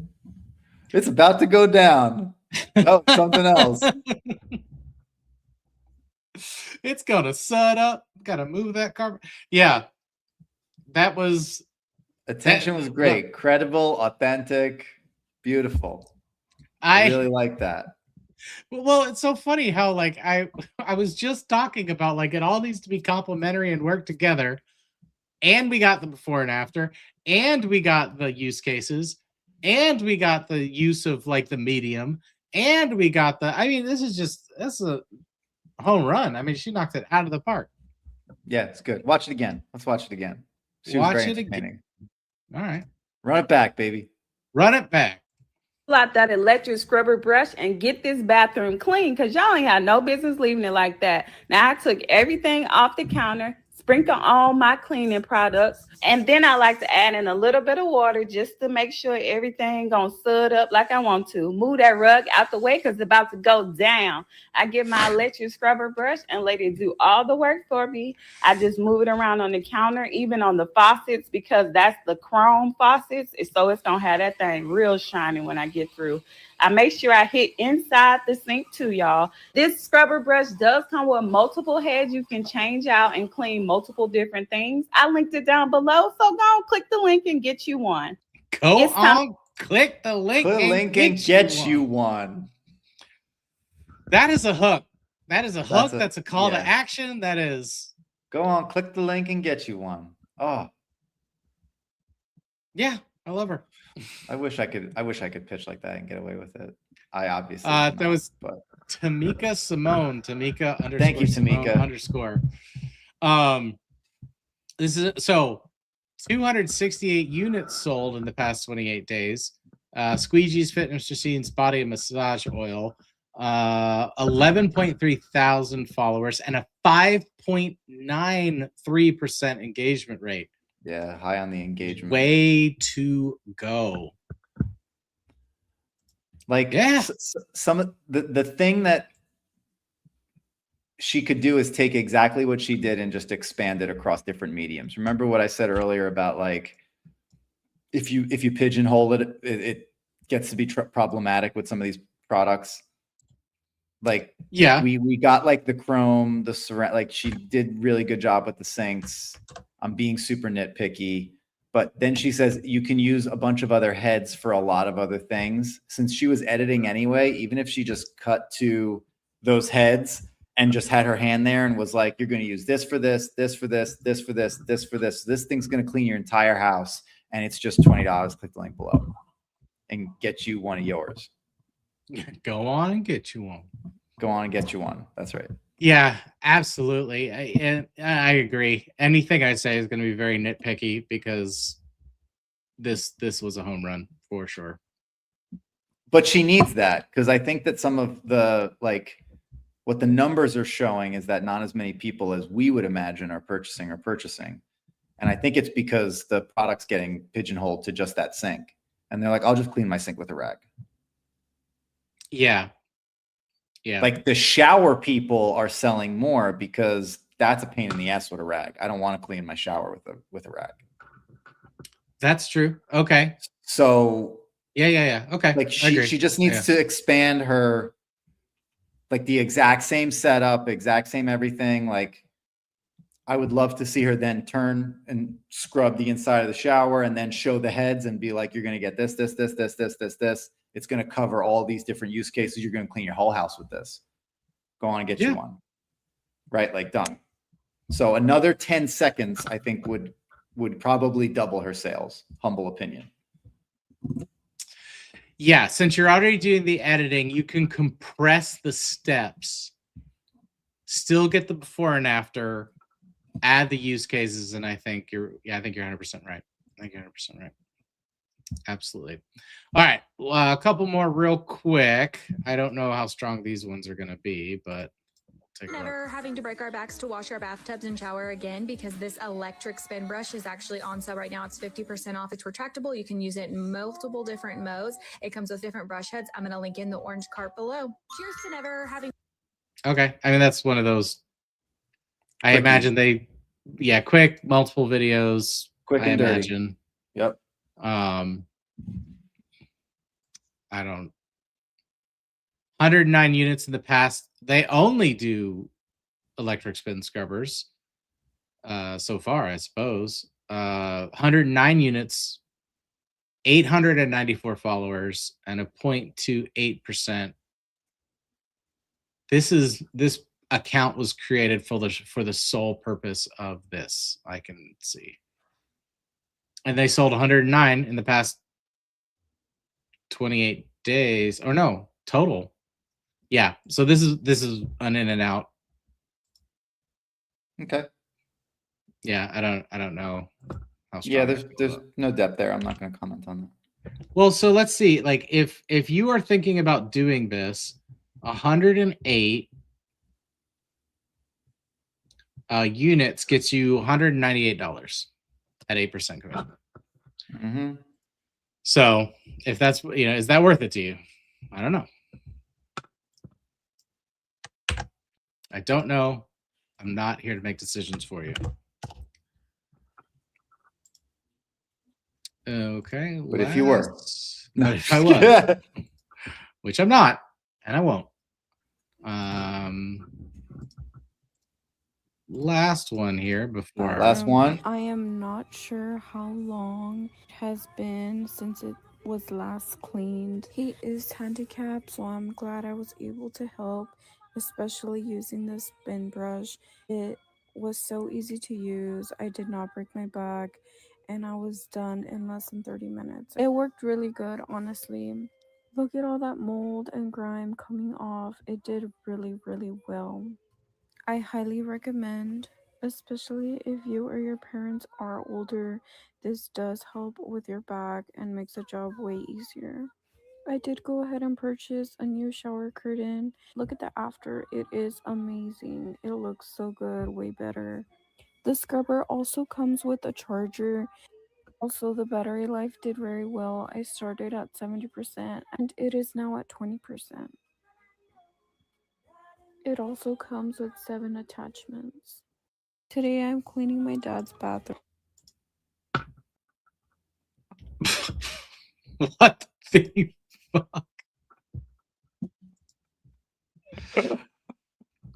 It's about to go down. Oh, something else. It's gonna sud up. Gotta move that carpet. Yeah. That was Attention was great. Credible, authentic, beautiful. I really like that. Well, it's so funny how like I was just talking about like it all needs to be complementary and work together. And we got the before and after, and we got the use cases, and we got the use of like the medium, and we got that's a home run. I mean, she knocked it out of the park. Yeah, it's good. Watch it again. Let's watch it again. She was Watch very it again. entertaining. All right. Run it back, baby. Run it back. Pull out that electric scrubber brush and get this bathroom clean because y'all ain't had no business leaving it like that. Now I took everything off the counter, sprinkle all my cleaning products, and then I like to add in a little bit of water just to make sure everything gonna sud up like I want to. Move that rug out the way because it's about to go down. I get my electric scrubber brush and let it do all the work for me. I just move it around on the counter, even on the faucets, because that's the chrome faucets, so it's gonna have that thing real shiny when I get through. I make sure I hit inside the sink too, y'all. This scrubber brush does come with multiple heads you can change out and clean multiple different things. I linked it down below, so go on, click the link and get you one. Go It's time- on, click the link. Click the link and get you one. That is a hook. That is a hook. a- That's a call to yeah. action. That is, Go on, click the link and get you one. Oh, yeah, I love her. I wish I could pitch like that and get away with it. I obviously That cannot, was but Tamika Simone. Tamika underscore. Thank you, Simone Tamika. Underscore. This is so 268 units sold in the past 28 days. Squeegee's Fitness Machines Body and Massage Oil. 11.3 thousand followers and a 5.93% engagement rate. yeah, high on the engagement. Way to go. Like Yeah. some of the thing that she could do is take exactly what she did and just expand it across different mediums. Remember what I said earlier about like if you pigeonhole it, it gets to be problematic with some of these products. Like Yeah. we got like the chrome, the ceramic, like she did really good job with the sinks. I'm being super nitpicky, but then she says you can use a bunch of other heads for a lot of other things. Since she was editing anyway, even if she just cut to those heads and just had her hand there and was like, you're going to use this for this, this for this, this for this, this for this. This thing's going to clean your entire house. And it's just $20. Click the link below and get you one of yours. Go on and get you one. Go on and get you one. That's right. Yeah, absolutely. I agree. Anything I say is going to be very nitpicky because this was a home run for sure. But she needs that because I think that some of the like what the numbers are showing is that not as many people as we would imagine are purchasing. And I think it's because the product's getting pigeonholed to just that sink. And they're like, I'll just clean my sink with a rag. Yeah. Yeah. Like the shower people are selling more because that's a pain in the ass with a rag. I don't want to clean my shower with a rag. That's true. Okay. So Yeah. Okay. like I agree. she just needs to expand her like the exact same setup, exact same everything. Like I would love to see her then turn and scrub the inside of the shower and then show the heads and be like, you're going to get this. It's going to cover all these different use cases. You're going to clean your whole house with this. Go on and get you one. Right? Like done. So another 10 seconds, I think would probably double her sales. Humble opinion. Yeah, since you're already doing the editing, you can compress the steps, still get the before and after, add the use cases, and I think you're 100% right. I think you're 100% right. Absolutely. All right, a couple more real quick. I don't know how strong these ones are going to be, but take a look. Never having to break our backs to wash our bathtubs and shower again because this electric spin brush is actually on sale right now. It's 50% off. It's retractable. You can use it in multiple different modes. It comes with different brush heads. I'm going to link in the orange cart below. Cheers to never having. Okay, I mean that's one of those. I Quickie. imagine quick, multiple videos. Quick and I dirty. imagine. Yep. I don't. 109 units in the past. They only do electric spin scrubbers. So far, I suppose. 109 units, 894 followers, and a 0.28%. This account was created for the sole purpose of this. I can see. And they sold 109 in the past 28 days, or no, total. Yeah, so this is an in and out. Okay. Yeah, I don't know. how strong Yeah, I there's feel. no depth there. I'm not going to comment on that. Well, so let's see. Like if you are thinking about doing this, 108 units gets you $198 at 8% commission. Mm-hmm. So if that's, is that worth it to you? I don't know. I don't know. I'm not here to make decisions for you. Okay. But if you were. But if I was, which I'm not, and I won't. Last one here before. Last one. I am not sure how long it has been since it was last cleaned. He is handicapped, so I'm glad I was able to help, especially using the spin brush. It was so easy to use. I did not break my back, and I was done in less than 30 minutes. It worked really good, honestly. Look at all that mold and grime coming off. It did really, really well. I highly recommend, especially if you or your parents are older. This does help with your back and makes the job way easier. I did go ahead and purchase a new shower curtain. Look at the after. It is amazing. It looks so good, way better. The scrubber also comes with a charger. Also, the battery life did very well. I started at 70% and it is now at 20%. It also comes with 7 attachments. Today I'm cleaning my dad's bathroom. What the fuck?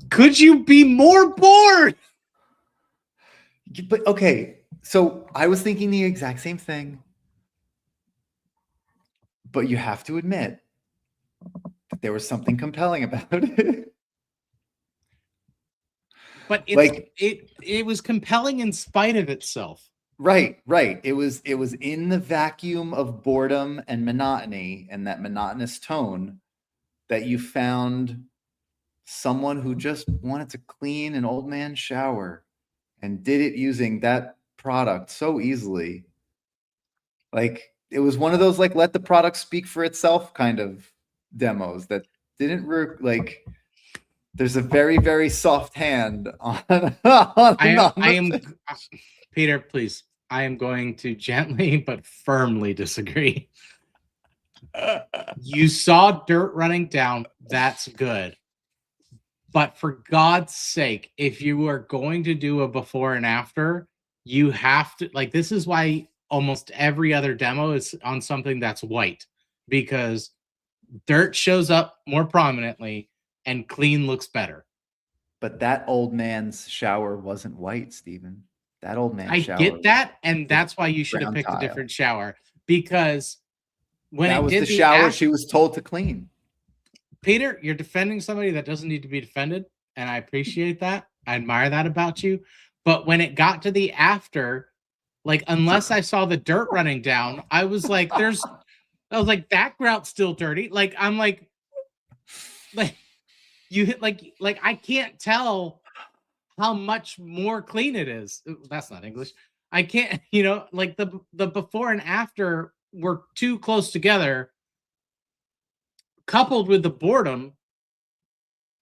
Could you be more bored? But okay, so I was thinking the exact same thing. But you have to admit that there was something compelling about it. But it's, Like- it was compelling in spite of itself. Right. It was in the vacuum of boredom and monotony and that monotonous tone that you found someone who just wanted to clean an old man's shower and did it using that product so easily. Like it was one of those like let the product speak for itself kind of demos that didn't like there's a very, very soft hand on I am Peter, please. I am going to gently but firmly disagree. You saw dirt running down. That's good. But for God's sake, if you are going to do a before and after, you have to, like, this is why almost every other demo is on something that's white, because dirt shows up more prominently and clean looks better. But that old man's shower wasn't white, Steven. That old man's I shower. get that, and that's why you should have brown picked tile. a different shower, because when That it was did the shower act- she was told to clean. Peter, you're defending somebody that doesn't need to be defended, and I appreciate that. I admire that about you. But when it got to the after, like, unless I saw the dirt running down, I was like, that grout's still dirty. Like, I'm like you hit like I can't tell how much more clean it is. That's not English. I can't, like the before and after were too close together, coupled with the boredom,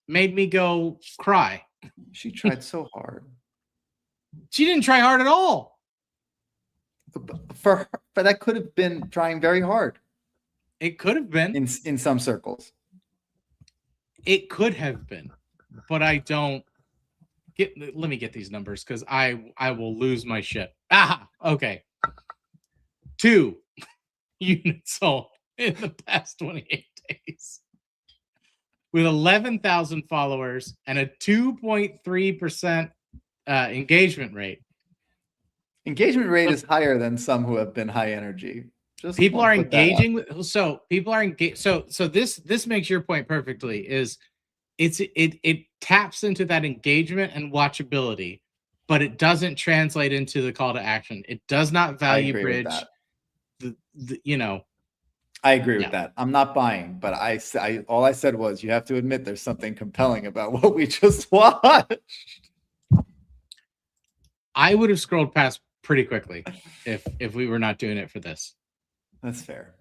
made me go cry. She tried so hard. She didn't try hard at all. For her, but that could have been trying very hard It could have been. in some circles. It could have been, but I don't get. Let me get these numbers because I will lose my shit. Ah, okay. 2 units sold in the past 28 days, with 11,000 followers and a 2.3% engagement rate. Engagement rate is higher than some who have been high energy. Just People wanna are put that out. engaging with, so people are engaged. So this makes your point perfectly. Is it taps into that engagement and watchability, but it doesn't translate into the call to action. It does not value agree with bridge that. the I agree with Yeah. that. I'm not buying, but all I said was you have to admit there's something compelling about what we just watched. I would have scrolled past pretty quickly if we were not doing it for this. That's fair.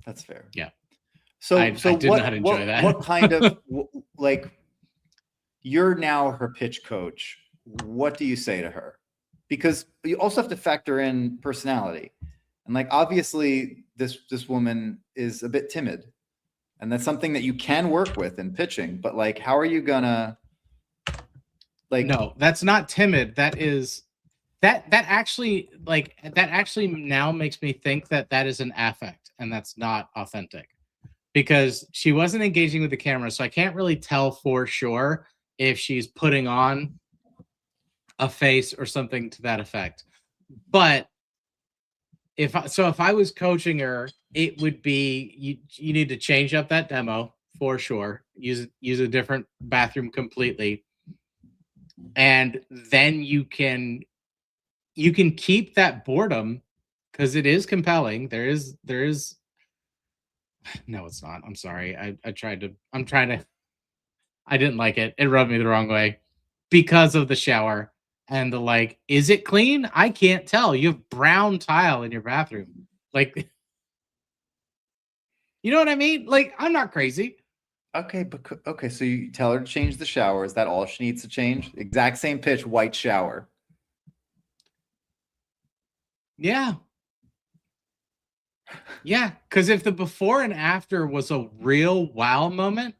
That's fair. Yeah. So I did what, not enjoy that. What kind of like, you're now her pitch coach. What do you say to her? Because you also have to factor in personality. And like, obviously this woman is a bit timid, and that's something that you can work with in pitching, but like, how are you gonna like, no, that's not timid. That is that actually now makes me think that is an affect, and that's not authentic, because she wasn't engaging with the camera. So I can't really tell for sure if she's putting on a face or something to that effect. But if I was coaching her, it would be you need to change up that demo for sure. Use a different bathroom completely, and then you can keep that boredom, because it is compelling. There is no, it's not. I'm sorry. I didn't like it. It rubbed me the wrong way because of the shower. And the like, is it clean? I can't tell. You have brown tile in your bathroom. Like, you know what I mean? Like, I'm not crazy. okay, but okay, so you tell her to change the shower. Is that all she needs to change? Exact same pitch, white shower. Yeah. Yeah. Because if the before and after was a real wow moment,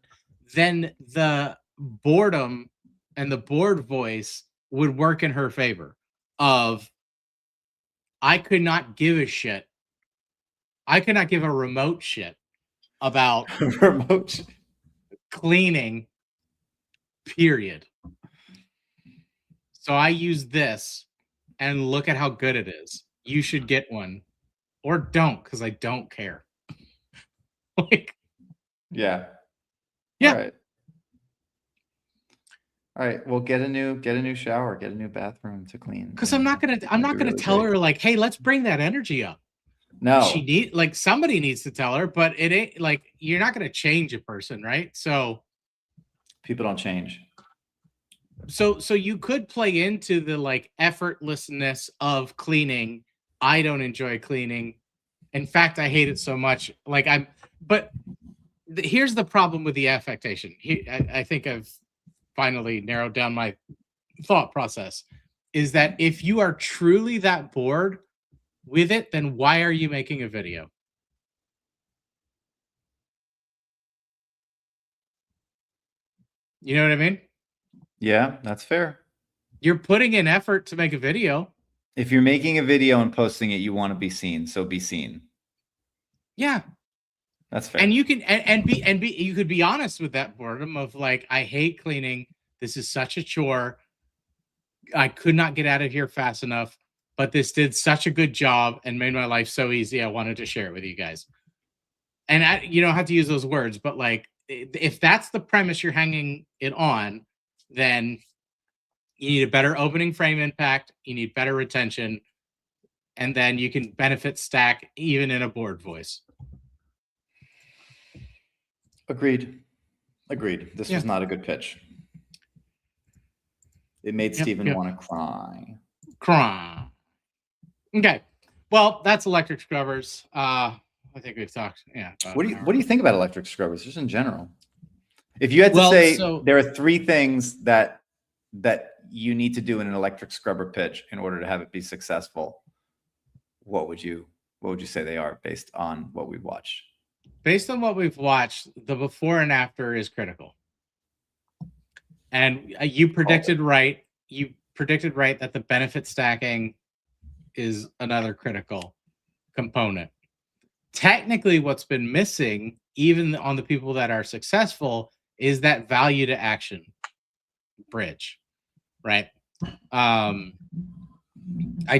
then the boredom and the bored voice would work in her favor. Of, I could not give a shit. I could not give a remote shit about Remote. cleaning, period. So I use this, and look at how good it is. You should get one, or don't, because I don't care. Like, Yeah. yeah. All right. Well, get a new shower, get a new bathroom to clean. Because I'm not gonna really tell great. her like, hey, let's bring that energy up. No. She somebody needs to tell her, but it ain't like, you're not gonna change a person, right? So People don't change. so you could play into the like effortlessness of cleaning. I don't enjoy cleaning. In fact, I hate it so much. Like, here's the problem with the affectation. I think I've finally narrowed down my thought process, is that if you are truly that bored with it, then why are you making a video? You know what I mean? Yeah, that's fair. You're putting in effort to make a video. If you're making a video and posting it, you want to be seen, so be seen. Yeah. That's fair. And you can you could be honest with that boredom of like, I hate cleaning. This is such a chore. I could not get out of here fast enough, but this did such a good job and made my life so easy. I wanted to share it with you guys. And you don't have to use those words, but like, if that's the premise you're hanging it on, then you need a better opening frame impact. You need better retention. And then you can benefit stack even in a bored voice. Agreed. This Yeah. was not a good pitch. It made Yep, Steven yep. want to cry. Cry. Okay. Well, that's electric scrubbers. I think we've talked. Yeah. about What an do hour. you think about electric scrubbers, just in general? If you had to Well, say so- there are 3 things that you need to do in an electric scrubber pitch in order to have it be successful, what would you say they are based on what we've watched? Based on what we've watched, the before and after is critical. And you predicted right. You predicted right that the benefit stacking is another critical component. Technically, what's been missing, even on the people that are successful, is that value to action bridge, right? I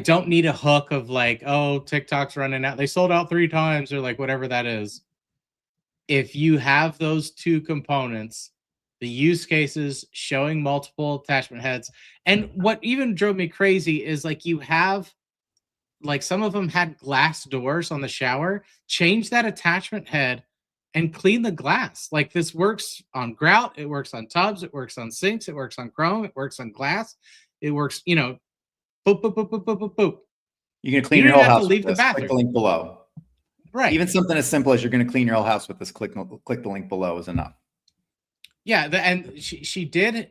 don't need a hook of like, oh, TikTok's running out. They sold out 3 times, or like whatever that is. If you have those 2 components, the use cases showing multiple attachment heads, and what even drove me crazy is like, you have like, some of them had glass doors on the shower. Change that attachment head and clean the glass. Like, this works on grout, it works on tubs, it works on sinks, it works on chrome, it works on glass, it works, Boop, boop, boop, boop, boop, boop, boop. You can clean You your don't whole have to house leave with the this. Click the bathroom. link below. Right. Even something as simple as you're going to clean your whole house with this. Click the link below is enough. Yeah, and she did.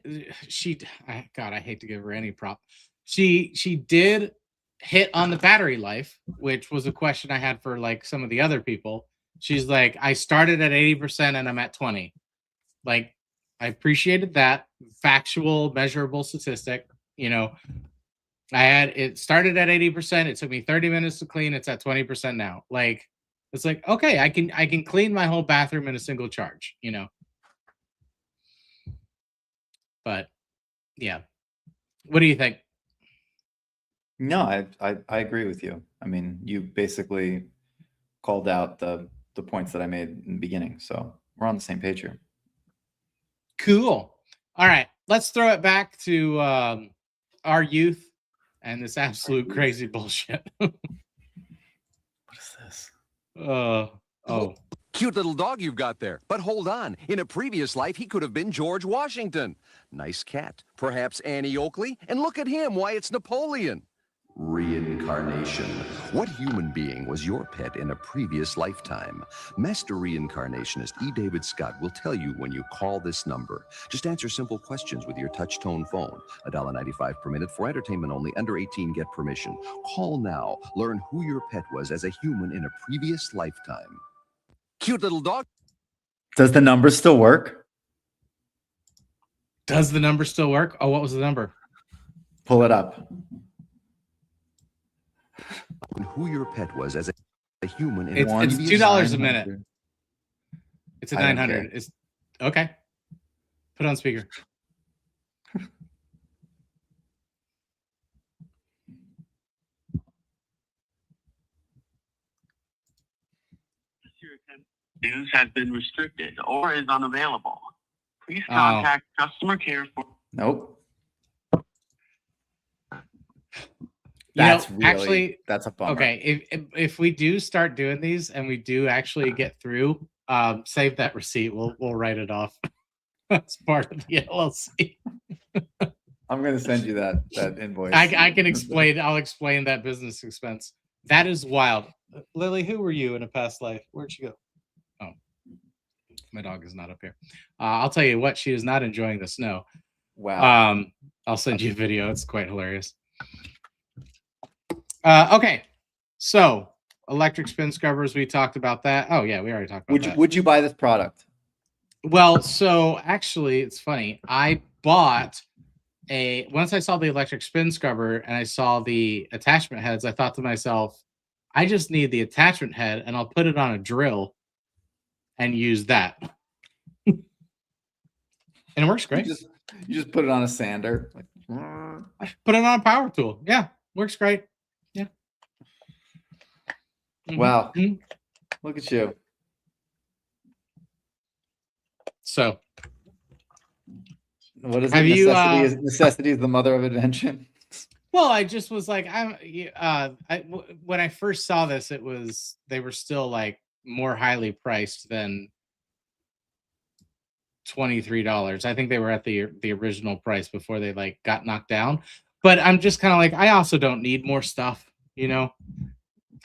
God, I hate to give her any prop. She did hit on the battery life, which was a question I had for like some of the other people. She's like, I started at 80% and I'm at 20. Like, I appreciated that factual, measurable statistic. You know, it started at 80%. It took me 30 minutes to clean. It's at 20% now. Like, it's like, okay, I can clean my whole bathroom in a single charge, you know. But yeah. What do you think? No, I agree with you. I mean, you basically called out the points that I made in the beginning. So we're on the same page here. Cool. All right. Let's throw it back to our youth and this absolute crazy bullshit. What is this? Oh. Cute little dog you've got there. But hold on. In a previous life, he could have been George Washington. Nice cat. Perhaps Annie Oakley. And look at him. Why, it's Napoleon. Reincarnation. What human being was your pet in a previous lifetime? Master reincarnationist E. David Scott will tell you when you call this number. Just answer simple questions with your touch-tone phone. $1.95 per minute for entertainment only. Under 18, get permission. Call now. Learn who your pet was as a human in a previous lifetime. Cute little dog. Does the number still work? Does the number still work? Oh, what was the number? Pull it up. Who your pet was as a human in It's a previous $2 a minute. 900. It's a I don't 900. It's okay. Put on speaker. News has been restricted or is unavailable. Please Oh. contact customer care for. Nope. You know, That's really, actually, that's a bummer. okay. If we do start doing these and we do actually get through, save that receipt. We'll write it off as part of the LLC. I'm going to send you that invoice. I can explain. I'll explain that business expense. That is wild. Lily, who were you in a past life? Where'd you go? Oh, my dog is not up here. I'll tell you what. She is not enjoying the snow. Wow. I'll send you a video. It's quite hilarious. Okay, so electric spin scrubbers. We talked about that. Oh yeah, we already talked about that. Would you buy this product? Well, so actually, it's funny. I bought once I saw the electric spin scrubber and I saw the attachment heads, I thought to myself, I just need the attachment head and I'll put it on a drill and use that. And it works great. You just put it on a sander. Like, I put it on a power tool. Yeah, works great. Yeah. wow. Mhm. Look at you. So, What is Have it? you, Necessity is the mother of invention. well, I just was like, when I first saw this, they were still like more highly priced than $23. I think they were at the original price before they like got knocked down. But I'm just kind of like, I also don't need more stuff, you know.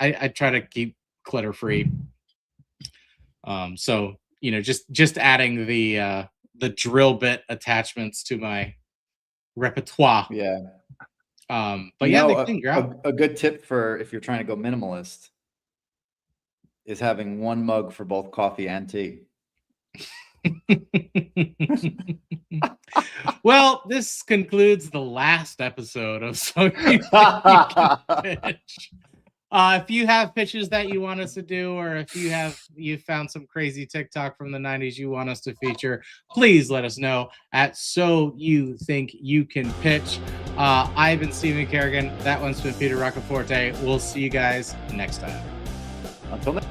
I try to keep clutter free. So you know, just adding the drill bit attachments to my repertoire. Yeah. But You yeah, know, they clean grout. a good tip for if you're trying to go minimalist is having one mug for both coffee and tea. Well, this concludes the last episode of So You Think You Can Pitch. If you have pitches that you want us to do, or if you found some crazy TikTok from the 90s you want us to feature, please let us know at So You Think You Can Pitch. I've been Stephen Kerrigan. That one's been Peter Roccaforte. We'll see you guys next time. Until next.